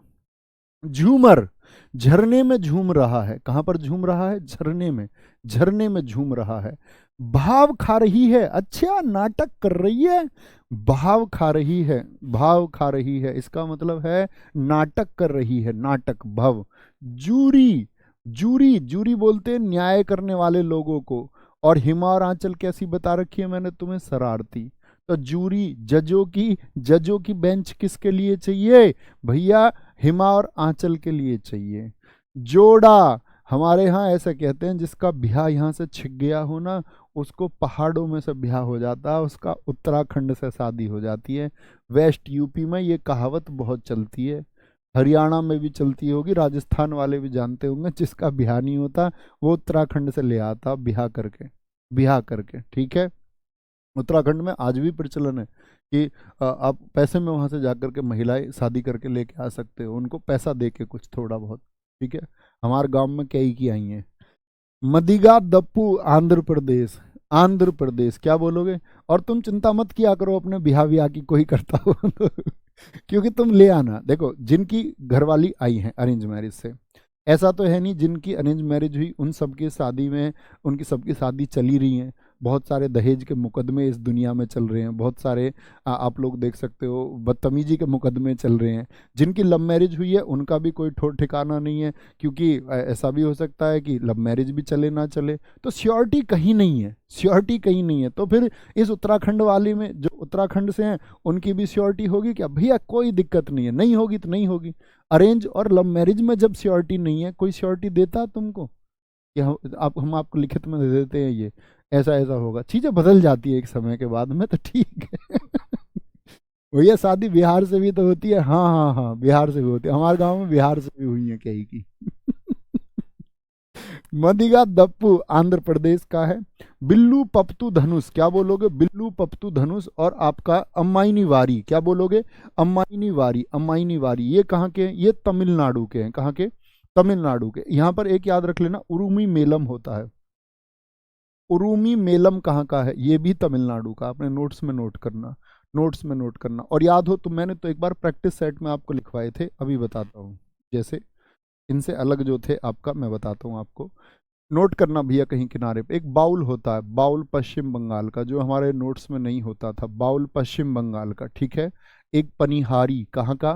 Speaker 1: झूमर, झरने में झूम रहा है। कहां पर झूम रहा है? झरने में, झरने में झूम रहा है। भाव खा रही है, अच्छा नाटक कर रही है। भाव खा रही है, भाव खा रही है, इसका मतलब है नाटक कर रही है, नाटक भव। जूरी, जूरी, जूरी बोलते हैं न्याय करने वाले लोगों को। और हिमा और आंचल कैसी बता रखी है मैंने तुम्हें? शरारती। तो जूरी, जजों की, जजों की बेंच किसके लिए चाहिए भैया? हिमा और आंचल के लिए चाहिए। जोड़ा, हमारे यहाँ ऐसा कहते हैं जिसका ब्याह यहाँ से छिक गया हो ना, उसको पहाड़ों में से ब्याह हो जाता है, उसका उत्तराखंड से शादी हो जाती है। वेस्ट यूपी में ये कहावत बहुत चलती है। हरियाणा में भी चलती होगी, राजस्थान वाले भी जानते होंगे, जिसका ब्याह नहीं होता वो उत्तराखंड से ले आता ब्याह करके, ठीक है। उत्तराखंड में आज भी प्रचलन है कि आप पैसे में वहां से जाकर के महिलाएं शादी करके लेके आ सकते हो, उनको पैसा दे के कुछ थोड़ा बहुत, ठीक है। हमारे गांव में कई की आई हैं। मदिगा दप्पू, आंध्र प्रदेश। आंध्र प्रदेश क्या बोलोगे? और तुम चिंता मत किया करो अपने बिहार विवाह की कोई करता हो तो क्योंकि तुम ले आना, देखो जिनकी घरवाली आई है अरेंज मैरिज से, ऐसा तो है नहीं जिनकी अरेंज मैरिज हुई उन सबकी शादी में, उनकी सबकी शादी चली रही है। बहुत सारे दहेज के मुकदमे इस दुनिया में चल रहे हैं, बहुत सारे आप लोग देख सकते हो बदतमीजी के मुकदमे चल रहे हैं। जिनकी लव मैरिज हुई है उनका भी कोई ठोर ठिकाना नहीं है, क्योंकि ऐसा भी हो सकता है कि लव मैरिज भी चले ना चले, तो श्योरिटी कहीं नहीं है, श्योरिटी कहीं नहीं है। तो फिर इस उत्तराखंड वाली में जो उत्तराखंड से हैं उनकी भी श्योरिटी होगी क्या? भैया कोई दिक्कत नहीं है, नहीं होगी तो नहीं होगी। अरेंज और लव मैरिज में जब श्योरिटी नहीं है, कोई श्योरिटी देता तुमको कि हम आपको लिखित में दे देते हैं ये ऐसा ऐसा होगा? चीजें बदल जाती है एक समय के बाद में, तो ठीक है भैया शादी बिहार से भी तो होती है, हाँ हाँ हाँ, बिहार से भी होती है, हमारे गांव में बिहार से भी हुई है कई की मदिगा दप्पू आंध्र प्रदेश का है। बिल्लू पप्तू धनुष क्या बोलोगे? बिल्लू पप्तू धनुष। और आपका अम्माइनी वारी क्या बोलोगे? अम्माइनी वारी, अम्माइनी वारी ये कहाँ के हैं? ये तमिलनाडु के हैं। कहाँ के? तमिलनाडु के। यहाँ पर एक याद रख लेना, उरुमी मेलम होता है। उरुमी मेलम कहाँ का है? ये भी तमिलनाडु का, अपने नोट्स में नोट करना, नोट्स में नोट करना। और याद हो तो मैंने तो एक बार प्रैक्टिस सेट में आपको लिखवाए थे, अभी बताता हूँ। जैसे इनसे अलग जो थे आपका, मैं बताता हूँ आपको, नोट करना भैया कहीं किनारे पे। एक बाउल होता है, बाउल पश्चिम बंगाल का, जो हमारे नोट्स में नहीं होता था, बाउल पश्चिम बंगाल का, ठीक है। एक पनिहारी कहाँ का?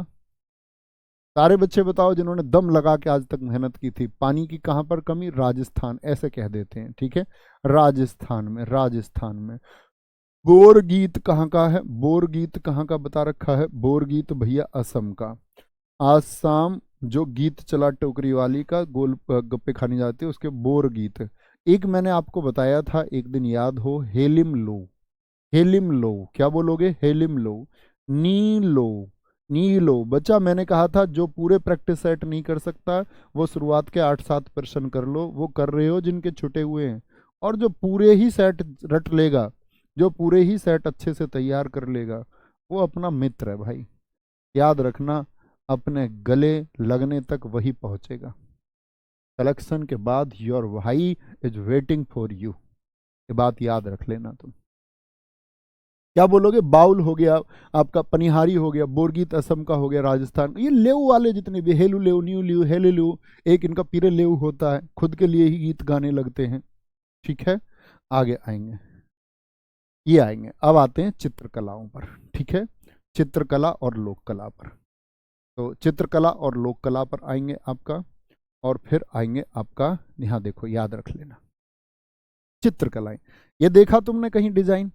Speaker 1: सारे बच्चे बताओ जिन्होंने दम लगा के आज तक मेहनत की थी। पानी की कहाँ पर कमी? राजस्थान, ऐसे कह देते हैं, ठीक है। राजस्थान में, राजस्थान में। बोर गीत कहाँ का है? बोर गीत कहाँ का बता रखा है? बोर गीत भैया असम का। आसाम जो गीत चला टोकरी वाली का, गोल गप्पे खानी जाती है, उसके बोर गीत। एक मैंने आपको बताया था एक दिन, याद हो, हेलिम लो। हेलिम लो क्या बोलोगे? हेलिम लो। नी लो, नी लो। बच्चा मैंने कहा था जो पूरे प्रैक्टिस सेट नहीं कर सकता वो शुरुआत के 8-7 प्रश्न कर लो, वो कर रहे हो जिनके छुटे हुए हैं। और जो पूरे ही सेट रट लेगा, जो पूरे ही सेट अच्छे से तैयार कर लेगा, वो अपना मित्र है भाई। याद रखना, अपने गले लगने तक वही पहुंचेगा। सिलेक्शन के बाद योर भाई इज वेटिंग फॉर यू, ये बात याद रख लेना तुम। क्या बोलोगे? बाउल हो गया आपका, पनिहारी हो गया, बोरगीत असम का हो गया, राजस्थान। ये लेऊ वाले जितने भी, हेलू लेऊ, न्यू लेऊ, हेले लेऊ, एक इनका पीरे लेऊ होता है, खुद के लिए ही गीत गाने लगते हैं, ठीक है। आगे आएंगे, ये आएंगे, अब आते हैं चित्रकलाओं पर, ठीक है। चित्रकला और लोक कला पर। तो चित्रकला और लोक कला पर आएंगे आपका, और फिर आएंगे आपका, यहाँ देखो याद रख लेना, चित्रकलाएं। ये देखा तुमने कहीं डिजाइन?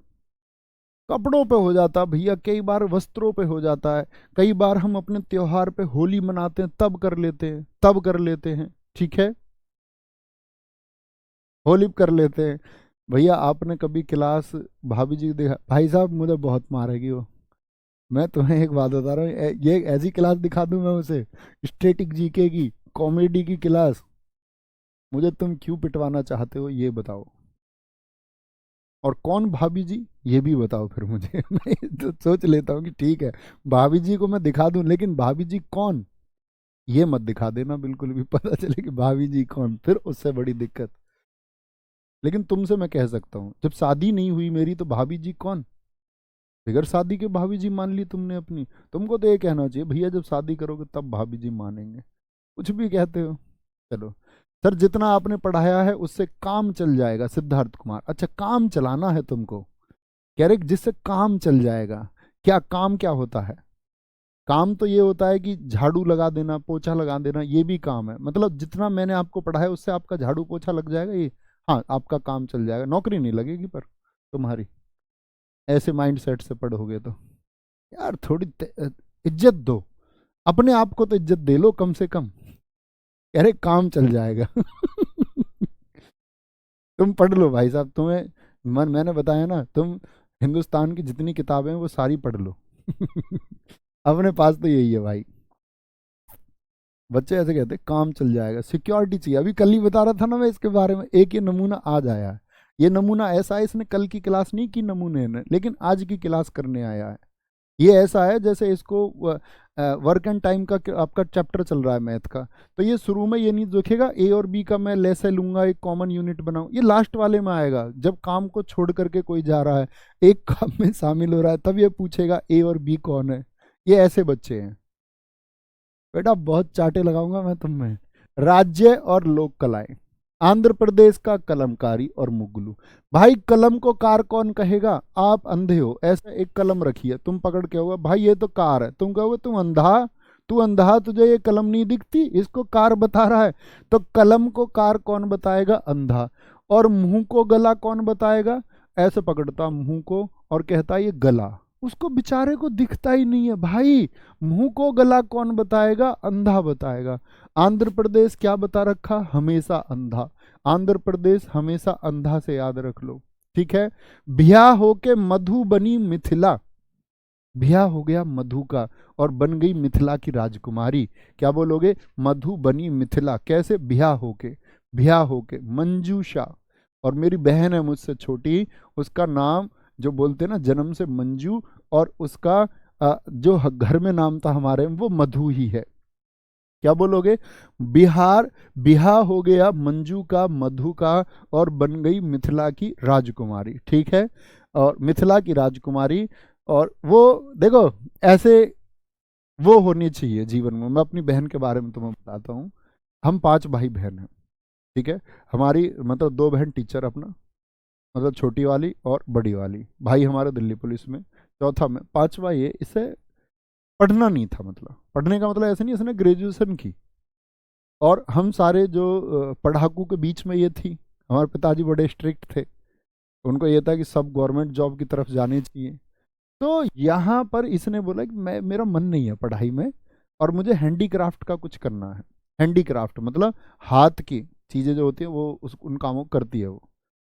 Speaker 1: कपड़ों पे हो जाता भैया, कई बार वस्त्रों पे हो जाता है, कई बार हम अपने त्योहार पे होली मनाते हैं तब कर लेते हैं, तब कर लेते हैं, ठीक है। होली पे कर लेते हैं। भैया आपने कभी क्लास, भाभी जी को देखा? भाई साहब मुझे बहुत मारेगी वो। मैं तुम्हें एक बात बता रहा हूँ, ये ऐसी क्लास दिखा दूं मैं उसे, स्टैटिक जीके की, कॉमेडी की क्लास, मुझे तुम क्यों पिटवाना चाहते हो ये बताओ। और कौन भाभी जी ये भी बताओ फिर मुझे मैं तो सोच लेता हूँ कि ठीक है, भाभी जी को मैं दिखा दूं, लेकिन भाभी जी कौन ये मत दिखा देना बिल्कुल भी, पता चले कि भाभी जी कौन, फिर उससे बड़ी दिक्कत। लेकिन तुमसे मैं कह सकता हूँ, जब शादी नहीं हुई मेरी तो भाभी जी कौन? बिगड़ शादी के भाभी जी मान ली तुमने अपनी। तुमको तो ये कहना चाहिए भैया जब शादी करोगे तब भाभी जी मानेंगे, कुछ भी कहते हो। चलो सर, जितना आपने पढ़ाया है उससे काम चल जाएगा। सिद्धार्थ कुमार, अच्छा काम चलाना है तुमको, कह रहे जिससे काम चल जाएगा। क्या काम क्या होता है? काम तो ये होता है कि झाड़ू लगा देना, पोछा लगा देना, ये भी काम है। मतलब जितना मैंने आपको पढ़ाया उससे आपका झाड़ू पोछा लग जाएगा ये, हाँ आपका काम चल जाएगा, नौकरी नहीं लगेगी पर तुम्हारी, ऐसे माइंड सेट से पढ़ोगे तो। यार थोड़ी इज्जत दो, अपने आप को तो इज्जत दे लो कम से कम। अरे काम चल जाएगा तुम पढ़ लो भाई साहब, तुम्हें मन मैंने बताया ना, तुम हिंदुस्तान की जितनी किताबें हैं वो सारी पढ़ लो अपने पास तो यही है भाई। बच्चे ऐसे कहते हैं काम चल जाएगा, सिक्योरिटी चाहिए। अभी कल ही बता रहा था ना मैं इसके बारे में, एक ये नमूना आज आया है। ये नमूना ऐसा है, इसने कल की क्लास नहीं की नमूने ने, लेकिन आज की क्लास करने आया है। ये ऐसा है जैसे इसको वर्क एंड टाइम का आपका चैप्टर चल रहा है मैथ का, तो ये शुरू में ये नहीं देखेगा ए और बी का मैं लेसे लूंगा, एक कॉमन यूनिट बनाऊं, ये लास्ट वाले में आएगा जब काम को छोड़ करके कोई जा रहा है, एक काम में शामिल हो रहा है, तब ये पूछेगा ए और बी कौन है। ये ऐसे बच्चे हैं बेटा, बहुत चाटे लगाऊंगा मैं तुम में। राज्य और लोक कलाएं। आंध्र प्रदेश का कलमकारी और मुगलू। भाई कलम को कार कौन कहेगा? आप अंधे हो, ऐसा एक कलम रखी है, तुम पकड़ के होगा भाई ये तो कार है, तुम कहोगे तुम अंधा, तू अंधा, तुझे ये कलम नहीं दिखती, इसको कार बता रहा है। तो कलम को कार कौन बताएगा? अंधा। और मुंह को गला कौन बताएगा? ऐसे पकड़ता मुंह को और कहता ये गला, उसको बेचारे को दिखता ही नहीं है भाई। मुंह को गला कौन बताएगा? अंधा बताएगा। आंध्र प्रदेश क्या बता रखा? हमेशा अंधा। आंध्र प्रदेश हमेशा अंधा से याद रख लो, ठीक है। ब्याह होके मधु बनी मिथिला, ब्याह हो गया मधु का और बन गई मिथिला की राजकुमारी। क्या बोलोगे? मधु बनी मिथिला। कैसे? ब्याह होके, ब्याह होके। मंजूषा, और मेरी बहन है मुझसे छोटी, उसका नाम जो बोलते हैं ना जन्म से मंजू, और उसका जो घर में नाम था हमारे वो मधु ही है। क्या बोलोगे? बिहार, बिहार हो गया मंजू का, मधु का, और बन गई मिथिला की राजकुमारी, ठीक है। और मिथिला की राजकुमारी, और वो देखो ऐसे वो होनी चाहिए जीवन में। मैं अपनी बहन के बारे में तुम्हें बताता हूँ। हम 5 भाई बहन हैं, ठीक है। हमारी मतलब 2 बहन टीचर अपना, मतलब छोटी वाली और बड़ी वाली। भाई हमारा दिल्ली पुलिस में, चौथा में, 5वां ये, इसे पढ़ना नहीं था, मतलब पढ़ने का मतलब ऐसे नहीं, इसने ग्रेजुएशन की। और हम सारे जो पढ़ाकू के बीच में ये थी। हमारे पिताजी बड़े स्ट्रिक्ट थे, उनको ये था कि सब गवर्नमेंट जॉब की तरफ जाने चाहिए। तो यहाँ पर इसने बोला कि मैं, मेरा मन नहीं है पढ़ाई में और मुझे हैंडीक्राफ्ट का कुछ करना है। हैंडीक्राफ्ट मतलब हाथ की चीज़ें जो होती हैं वो उन कामों को करती है वो,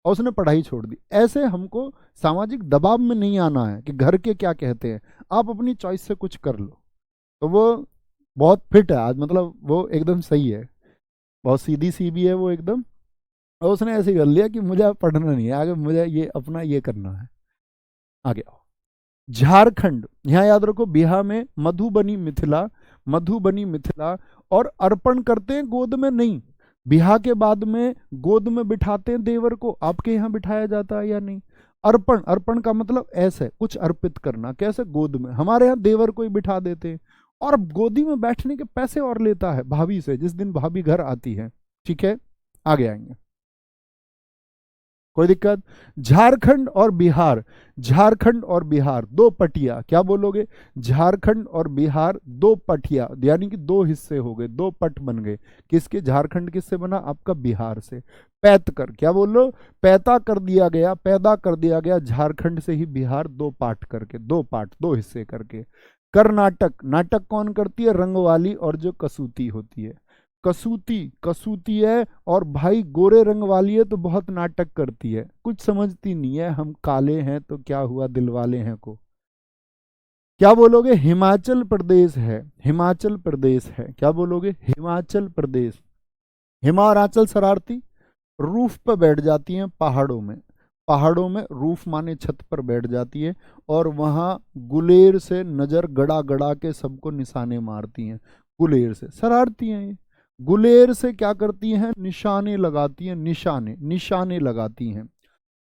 Speaker 1: और उसने पढ़ाई छोड़ दी। ऐसे हमको सामाजिक दबाव में नहीं आना है कि घर के क्या कहते हैं, आप अपनी चॉइस से कुछ कर लो। तो वो बहुत फिट है आज, मतलब वो एकदम सही है, बहुत सीधी सी भी है वो एकदम। और उसने ऐसे कर लिया कि मुझे अब पढ़ना नहीं है आगे, मुझे ये अपना ये करना है। आगे आओ। झारखंड, यहाँ याद रखो, बिहार में मधुबनी मिथिला, मधुबनी मिथिला। और अर्पण करते हैं गोद में नहीं, बिहार के बाद में गोद में बिठाते हैं देवर को। आपके यहाँ बिठाया जाता है या नहीं? अर्पण, अर्पण का मतलब ऐसे कुछ अर्पित करना। कैसे? गोद में। हमारे यहाँ देवर को ही बिठा देते हैं, और गोदी में बैठने के पैसे और लेता है भाभी से, जिस दिन भाभी घर आती है, ठीक है। आगे आएंगे, कोई दिक्कत? झारखंड और बिहार, झारखंड और बिहार दो पटिया। क्या बोलोगे? झारखंड और बिहार दो पटिया, यानी कि 2 हिस्से हो गए, 2 पट बन गए। किसके? झारखंड किससे बना? आपका बिहार से। पैत कर, क्या बोलो? पैदा कर दिया गया, पैदा कर दिया गया झारखंड से ही बिहार 2 पार्ट करके, 2 पार्ट, 2 हिस्से करके। कर्नाटक, नाटक कौन करती है? रंग वाली और जो कसूती होती है। कसूती, कसूती है, और भाई गोरे रंग वाली है तो बहुत नाटक करती है, कुछ समझती नहीं है, हम काले हैं तो क्या हुआ, दिल वाले हैं को। क्या बोलोगे? हिमाचल प्रदेश है, हिमाचल प्रदेश है। क्या बोलोगे? हिमाचल प्रदेश। हिमा और आंचल शरारती, रूफ पर बैठ जाती हैं पहाड़ों में, पहाड़ों में रूफ माने छत पर बैठ जाती है, और वहां गुलेर से नजर गड़ा गड़ा के सबको निशाने मारती हैं। गुलेर से शरारती हैं ये, गुलेर से क्या करती हैं? निशाने लगाती हैं, निशाने, निशाने लगाती हैं।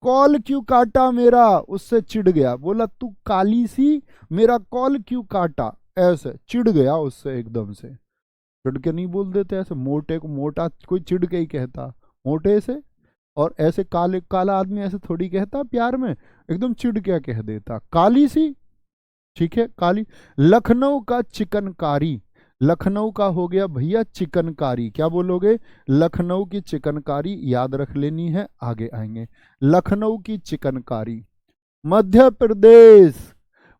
Speaker 1: कॉल क्यों काटा मेरा? उससे चिढ़ गया, बोला तू काली सी, मेरा कॉल क्यों काटा, ऐसे चिढ़ गया उससे एकदम से। चिढ़ के नहीं बोल देते ऐसे, मोटे को मोटा कोई चिढ़ के ही कहता, मोटे से। और ऐसे काले, काला आदमी ऐसे थोड़ी कहता प्यार में, एकदम चिढ़ क्या कह देता, काली सी, ठीक है, काली। लखनऊ का चिकनकारी, लखनऊ का हो गया भैया चिकनकारी। क्या बोलोगे? लखनऊ की चिकनकारी याद रख लेनी है, आगे आएंगे। लखनऊ की चिकनकारी। मध्य प्रदेश,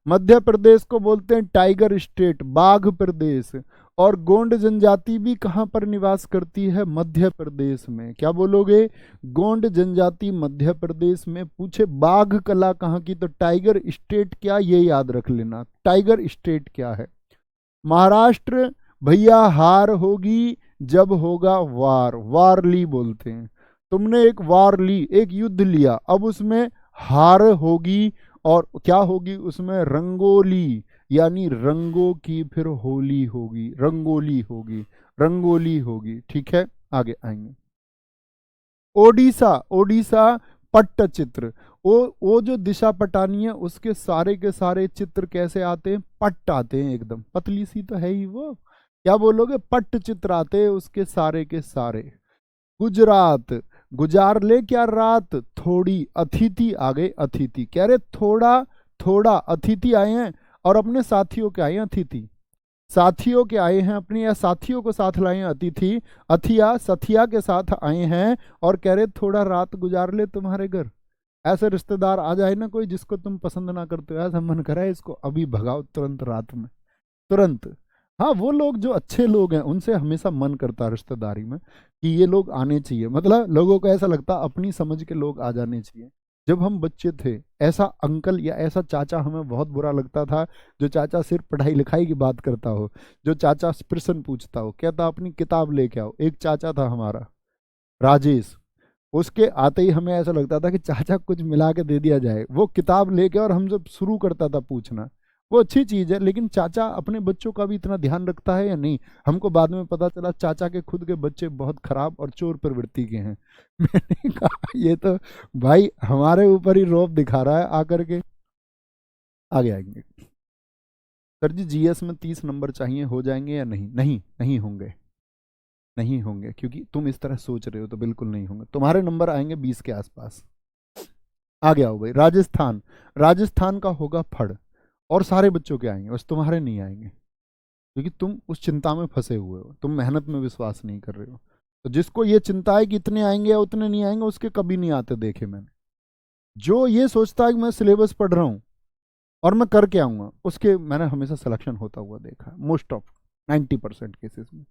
Speaker 1: मध्य प्रदेश को बोलते हैं टाइगर स्टेट, बाघ प्रदेश। और गोंड जनजाति भी कहां पर निवास करती है? मध्य प्रदेश में। क्या बोलोगे? गोंड जनजाति मध्य प्रदेश में। पूछे बाघ कला कहाँ की, तो टाइगर स्टेट क्या, ये याद रख लेना, टाइगर स्टेट क्या है। महाराष्ट्र, भैया हार होगी जब होगा वार, वार ली बोलते हैं। तुमने एक वार ली, एक युद्ध लिया, अब उसमें हार होगी और क्या होगी उसमें, रंगोली, यानी रंगों की फिर होली होगी, रंगोली होगी, रंगोली होगी। ठीक है, आगे आएंगे। ओडिशा, ओडिशा पट्टचित्र। वो जो दिशा पटानी है उसके सारे के सारे चित्र कैसे आते हैं, पट्ट आते हैं, एकदम पतली सी तो है ही वो, क्या बोलोगे, पट्ट चित्र आते हैं उसके सारे के सारे। गुजरात, गुजार ले क्या रात, थोड़ी अतिथि आ गए, अतिथि कह रहे थोड़ा, थोड़ा अतिथि आए हैं और अपने साथियों के आए हैं अतिथि, साथियों के आए हैं अपने, या साथियों को साथ लाए हैं अतिथि, अथिया सथिया के साथ आए हैं और कह रहे थोड़ा रात गुजार ले तुम्हारे घर। ऐसे रिश्तेदार आ जाए ना कोई जिसको तुम पसंद ना करते हो, ऐसा मन करा है इसको अभी भगाओ तुरंत रात में, तुरंत। हाँ, वो लोग जो अच्छे लोग हैं उनसे हमेशा मन करता है रिश्तेदारी में कि ये लोग आने चाहिए, मतलब लोगों को ऐसा लगता अपनी समझ के लोग आ जाने चाहिए। जब हम बच्चे थे, ऐसा अंकल या ऐसा चाचा हमें बहुत बुरा लगता था, जो चाचा सिर्फ पढ़ाई लिखाई की बात करता हो, जो चाचा प्रश्न पूछता हो, कहता अपनी किताब लेके आओ। एक चाचा था हमारा, राजेश, उसके आते ही हमें ऐसा लगता था कि चाचा कुछ मिला के दे दिया जाए, वो किताब लेके और हम जब शुरू करता था पूछना। वो अच्छी चीज़ है, लेकिन चाचा अपने बच्चों का भी इतना ध्यान रखता है या नहीं, हमको बाद में पता चला चाचा के खुद के बच्चे बहुत खराब और चोर प्रवृत्ति के हैं। मैंने कहा ये तो भाई हमारे ऊपर ही रौब दिखा रहा है आकर के। आगे आएंगे। सर जी जीएस में 30 नंबर चाहिए, हो जाएंगे या नहीं? नहीं, नहीं होंगे, नहीं होंगे, क्योंकि तुम इस तरह सोच रहे हो तो बिल्कुल नहीं होंगे, तुम्हारे नंबर आएंगे 20 के आसपास। आ गया हो भाई, राजस्थान, राजस्थान का होगा फड़, और सारे बच्चों के आएंगे, बस तुम्हारे नहीं आएंगे, क्योंकि तुम उस चिंता में फंसे हुए हो, तुम मेहनत में विश्वास नहीं कर रहे हो। तो जिसको ये चिंता है कि इतने आएंगे या उतने नहीं आएंगे, उसके कभी नहीं आते देखे मैंने। जो ये सोचता है कि मैं सिलेबस पढ़ रहा हूँ और मैं करके आऊंगा, उसके मैंने हमेशा सिलेक्शन होता हुआ देखा है, मोस्ट ऑफ 90% केसेस में।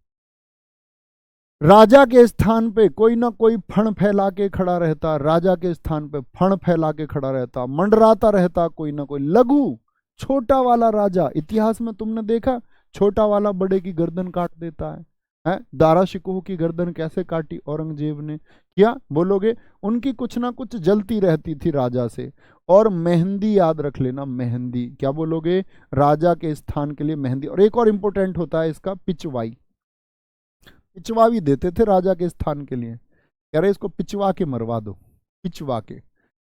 Speaker 1: राजा के स्थान पे कोई ना कोई फण फैला के खड़ा रहता, राजा के स्थान पे फण फैला के खड़ा रहता, मंडराता रहता कोई ना कोई। लघु, छोटा वाला राजा, इतिहास में तुमने देखा छोटा वाला बड़े की गर्दन काट देता है? दारा शिकोह की गर्दन कैसे काटी औरंगजेब ने, क्या बोलोगे? उनकी कुछ ना कुछ जलती रहती थी राजा से। और मेहंदी याद रख लेना, मेहंदी, क्या बोलोगे? राजा के स्थान के लिए मेहंदी। और एक और इंपॉर्टेंट होता है इसका, पिचवाई, पिचवा भी देते थे राजा के स्थान के लिए, कह रहे इसको पिचवा के मरवा दो, पिचवा के।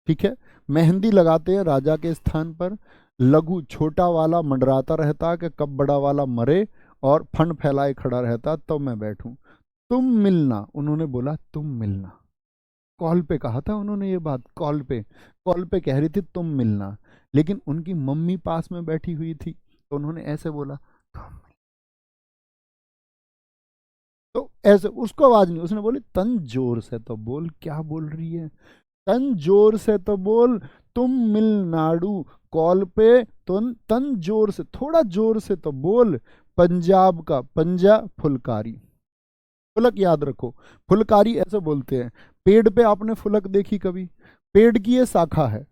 Speaker 1: ठीक है, मेहंदी लगाते हैं राजा के स्थान पर। लघु, छोटा वाला मंडराता रहता कि कब बड़ा वाला मरे, और फंड फैलाए खड़ा रहता तब मैं बैठूं। तुम मिलना, उन्होंने बोला तुम मिलना, कॉल पे कहा था उन्होंने ये बात, कॉल पे, कॉल पे कह रही थी तुम मिलना, लेकिन उनकी मम्मी पास में बैठी हुई थी तो उन्होंने ऐसे बोला तुम। तो ऐसे उसको आवाज नहीं, उसने बोली तन जोर से तो बोल, क्या बोल रही है, तन जोर से तो बोल, तुम मिलनाडु, कॉल पे, तुम तन जोर से, थोड़ा जोर से तो बोल, पंजाब का पंजा फुलकारी। फुलक याद रखो, फुलकारी ऐसे बोलते हैं। पेड़ पे आपने फुलक देखी कभी? पेड़ की ये शाखा है,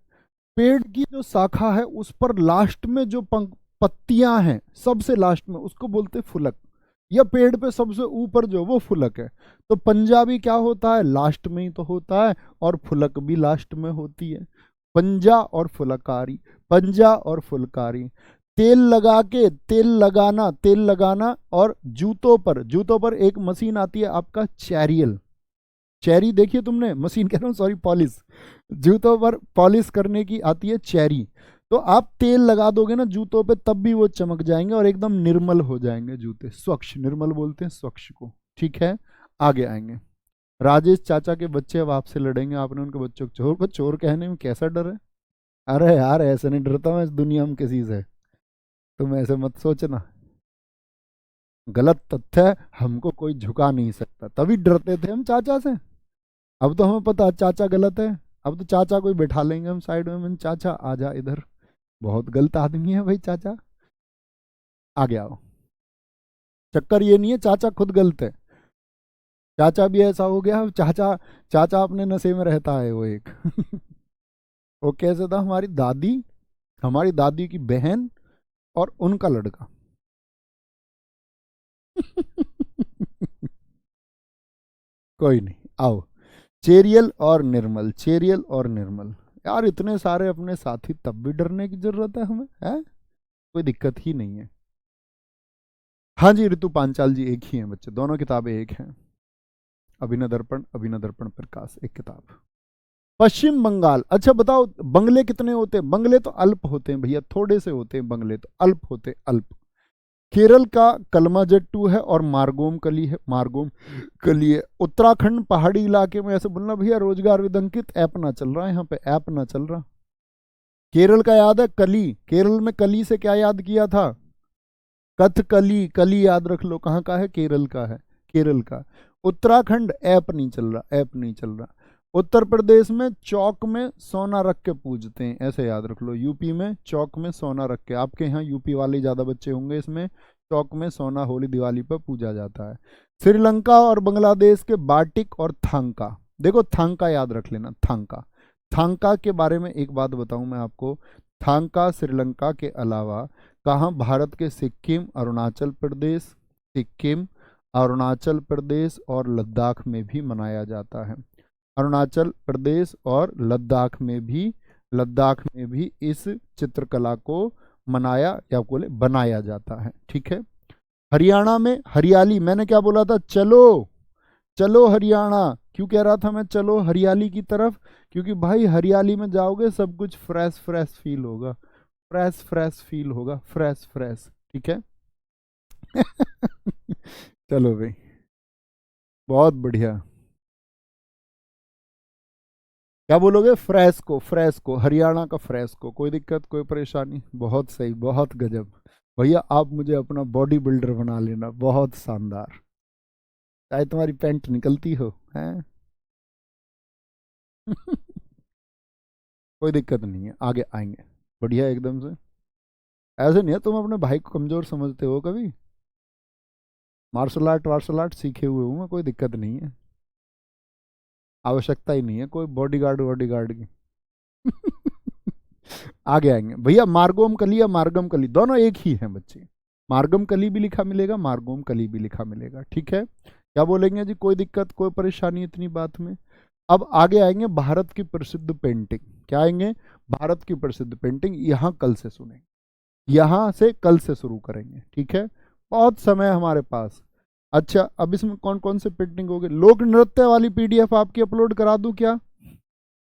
Speaker 1: पेड़ की जो शाखा है उस पर लास्ट में जो पत्तियां हैं, सबसे लास्ट में, उसको बोलते फुलक। या पेड़ पे सबसे ऊपर जो, वो फुलक है। तो पंजाबी क्या होता है, लास्ट में ही तो होता है, और फुलक भी लास्ट में होती है। पंजा और फुलकारी, पंजा और फुलकारी। तेल लगा के, तेल लगाना, तेल लगाना। और जूतों पर, जूतों पर एक मशीन आती है आपका चैरियल, चेरी देखिए तुमने, मशीन कह रहा हूँ सॉरी, पॉलिश, जूतों पर पॉलिश करने की आती है चेरी। तो आप तेल लगा दोगे ना जूतों पे, तब भी वो चमक जाएंगे और एकदम निर्मल हो जाएंगे जूते, स्वच्छ, निर्मल बोलते हैं स्वच्छ को। ठीक है, आगे आएंगे। राजेश चाचा के बच्चे अब आपसे लड़ेंगे, आपने उनके बच्चों को चोर कहने में कैसा डर है? अरे यार ऐसे नहीं डरता मैं इस दुनिया में किसी से, तुम ऐसे मत सोचना। गलत तथ्य है, हमको कोई झुका नहीं सकता, तभी डरते थे हम चाचा से। अब तो हमें पता है चाचा गलत है, अब तो चाचा को ही बैठा लेंगे हम साइड में, चाचा आ जा इधर, बहुत गलत आदमी है भाई चाचा, आगे आओ। चक्कर ये नहीं है चाचा खुद गलत है, चाचा भी ऐसा हो गया, चाचा, चाचा अपने नशे में रहता है वो एक। वो कैसे था, हमारी दादी, हमारी दादी की बहन और उनका लड़का, कोई नहीं, आओ। चेरियल और निर्मल, चेरियल और निर्मल। यार इतने सारे अपने साथी, तब भी डरने की जरूरत है हमें, है? कोई दिक्कत ही नहीं है। हाँ जी, ऋतु पांचाल जी एक ही हैं बच्चे, दोनों किताबें एक हैं। अभिनव दर्पण, अभिनव दर्पण प्रकाश, एक किताब। पश्चिम बंगाल, अच्छा बताओ बंगले कितने होते हैं? बंगले तो अल्प होते हैं भैया, थोड़े से होते हैं बंगले, तो अल्प होते हैं, अल्प। केरल का कलमाजट्टू है और मार्गोम कली है, मार्गोम कली है। उत्तराखंड पहाड़ी इलाके में, ऐसे बोलना भैया रोजगार विदंकित ऐप ना चल रहा है यहाँ पे, ऐप ना चल रहा। केरल का याद है कली, केरल में कली से क्या याद किया था? कथकली, कली याद रख लो, कहाँ का है? केरल का है, केरल का। उत्तराखंड ऐप नहीं चल रहा, ऐप नहीं चल रहा। उत्तर प्रदेश में चौक में सोना रख के पूजते हैं, ऐसे याद रख लो। यूपी में चौक में सोना रख के, आपके यहाँ यूपी वाले ज़्यादा बच्चे होंगे इसमें, चौक में सोना होली दिवाली पर पूजा जाता है। श्रीलंका और बांग्लादेश के बाटिक और थांका, देखो थांका याद रख लेना, थांका। थांका के बारे में एक बात बताऊं मैं आपको, थांका श्रीलंका के अलावा कहाँ भारत के सिक्किम, अरुणाचल प्रदेश, सिक्किम, अरुणाचल प्रदेश और लद्दाख में भी मनाया जाता है। अरुणाचल प्रदेश और लद्दाख में भी, लद्दाख में भी इस चित्रकला को मनाया या बोले बनाया जाता है, ठीक है। हरियाणा में हरियाली, मैंने क्या बोला था? चलो चलो हरियाणा, क्यों कह रहा था मैं चलो हरियाली की तरफ? क्योंकि भाई हरियाली में जाओगे सब कुछ फ्रेश फ्रेश फील होगा, फ्रेश फ्रेश फील होगा, फ्रेश फ्रेश, ठीक है। चलो भाई, बहुत बढ़िया। क्या बोलोगे? फ्रेश को, फ्रेश को, हरियाणा का फ्रेश को, कोई दिक्कत कोई परेशानी? बहुत सही, बहुत गजब भैया, आप मुझे अपना बॉडी बिल्डर बना लेना, बहुत शानदार। चाहे तुम्हारी पैंट निकलती हो, हैं? कोई दिक्कत नहीं है, आगे आएंगे, बढ़िया एकदम से। ऐसे नहीं है, तुम अपने भाई को कमजोर समझते हो कभी? मार्शल आर्ट सीखे हुए हूँ मैं, कोई दिक्कत नहीं है, आवश्यकता ही नहीं है कोई बॉडीगार्ड वॉडीगार्ड की। आगे आएंगे भैया, मार्गोम कली या मार्गम कली, दोनों एक ही हैं बच्चे। मार्गम कली भी लिखा मिलेगा, मार्गोम कली भी लिखा मिलेगा, ठीक है। क्या बोलेंगे जी? कोई दिक्कत कोई परेशानी इतनी बात में? अब आगे आएंगे भारत की प्रसिद्ध पेंटिंग। क्या आएंगे? भारत की प्रसिद्ध पेंटिंग, यहाँ कल से सुनेंगे, यहाँ से कल से शुरू करेंगे, ठीक है। बहुत समय है हमारे पास। अच्छा, अब इसमें कौन कौन से पेंटिंग हो गए? लोक नृत्य वाली पीडीएफ आपकी अपलोड करा दूं क्या?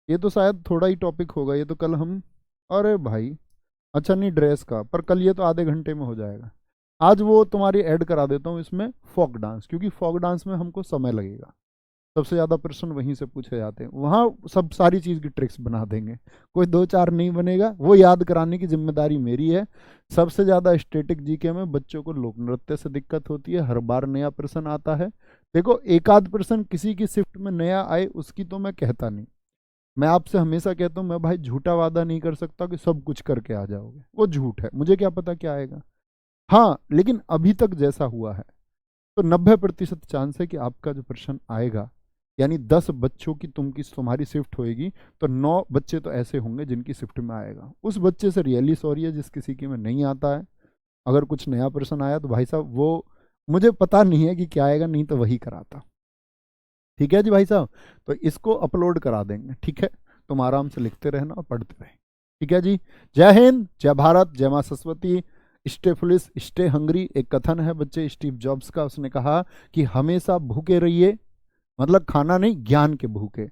Speaker 1: ये तो शायद थोड़ा ही टॉपिक होगा, ये तो कल हम, अरे भाई, अच्छा नहीं ड्रेस का, पर कल ये तो आधे घंटे में हो जाएगा। आज वो तुम्हारी ऐड करा देता हूँ इसमें फोक डांस, क्योंकि फोक डांस में हमको समय लगेगा, सबसे ज़्यादा प्रश्न वहीं से पूछे जाते हैं, वहाँ सब सारी चीज़ की ट्रिक्स बना देंगे, कोई दो चार नहीं बनेगा, वो याद कराने की जिम्मेदारी मेरी है। सबसे ज़्यादा स्टैटिक जीके में बच्चों को लोक नृत्य से दिक्कत होती है, हर बार नया प्रश्न आता है। देखो एक आध प्रश्न किसी की शिफ्ट में नया आए उसकी तो मैं कहता नहीं, मैं आपसे हमेशा कहता हूँ, मैं भाई झूठा वादा नहीं कर सकता कि सब कुछ करके आ जाओगे, वो झूठ है, मुझे क्या पता क्या आएगा। हाँ लेकिन अभी तक जैसा हुआ है, तो 90% चांस है कि आपका जो प्रश्न आएगा, यानी 10 बच्चों की तुम्हारी शिफ्ट होएगी, तो 9 बच्चे तो ऐसे होंगे जिनकी शिफ्ट में आएगा। उस बच्चे से रियली सॉरी है जिस किसी की में नहीं आता है। अगर कुछ नया प्रश्न आया तो भाई साहब वो मुझे पता नहीं है कि क्या आएगा, नहीं तो वही कराता। ठीक है जी भाई साहब, तो इसको अपलोड करा देंगे, ठीक है। तुम आराम से लिखते रहना और पढ़ते रहे, ठीक है जी। जय हिंद, जय भारत, जय माँ Saraswati. Stay foolish stay hungry, एक कथन है बच्चे स्टीव जॉब्स का, उसने कहा कि हमेशा भूखे रहिए, मतलब खाना नहीं, ज्ञान के भूखे।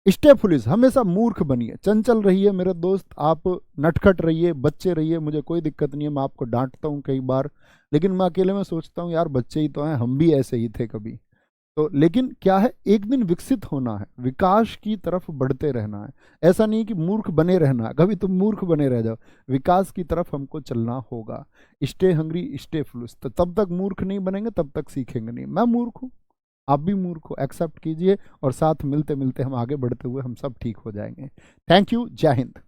Speaker 1: स्टे फुलिस, हमेशा मूर्ख बनिए, चंचल रहिए मेरे दोस्त, आप नटखट रहिए, बच्चे रहिए, मुझे कोई दिक्कत नहीं है, मैं आपको डांटता हूँ कई बार, लेकिन मैं अकेले में सोचता हूँ यार बच्चे ही तो हैं, हम भी ऐसे ही थे कभी। तो लेकिन क्या है, एक दिन विकसित होना है, विकास की तरफ बढ़ते रहना है, ऐसा नहीं कि मूर्ख बने रहना, कभी तुम मूर्ख बने रह जाओ, विकास की तरफ हमको चलना होगा। स्टे हंग्री स्टे फ्लूस, तो तब तक मूर्ख नहीं बनेंगे, तब तक सीखेंगे नहीं। मैं मूर्ख हूँ, आप भी मूर्ख हो, एक्सेप्ट कीजिए, और साथ मिलते मिलते हम आगे बढ़ते हुए हम सब ठीक हो जाएंगे। थैंक यू, जय हिंद।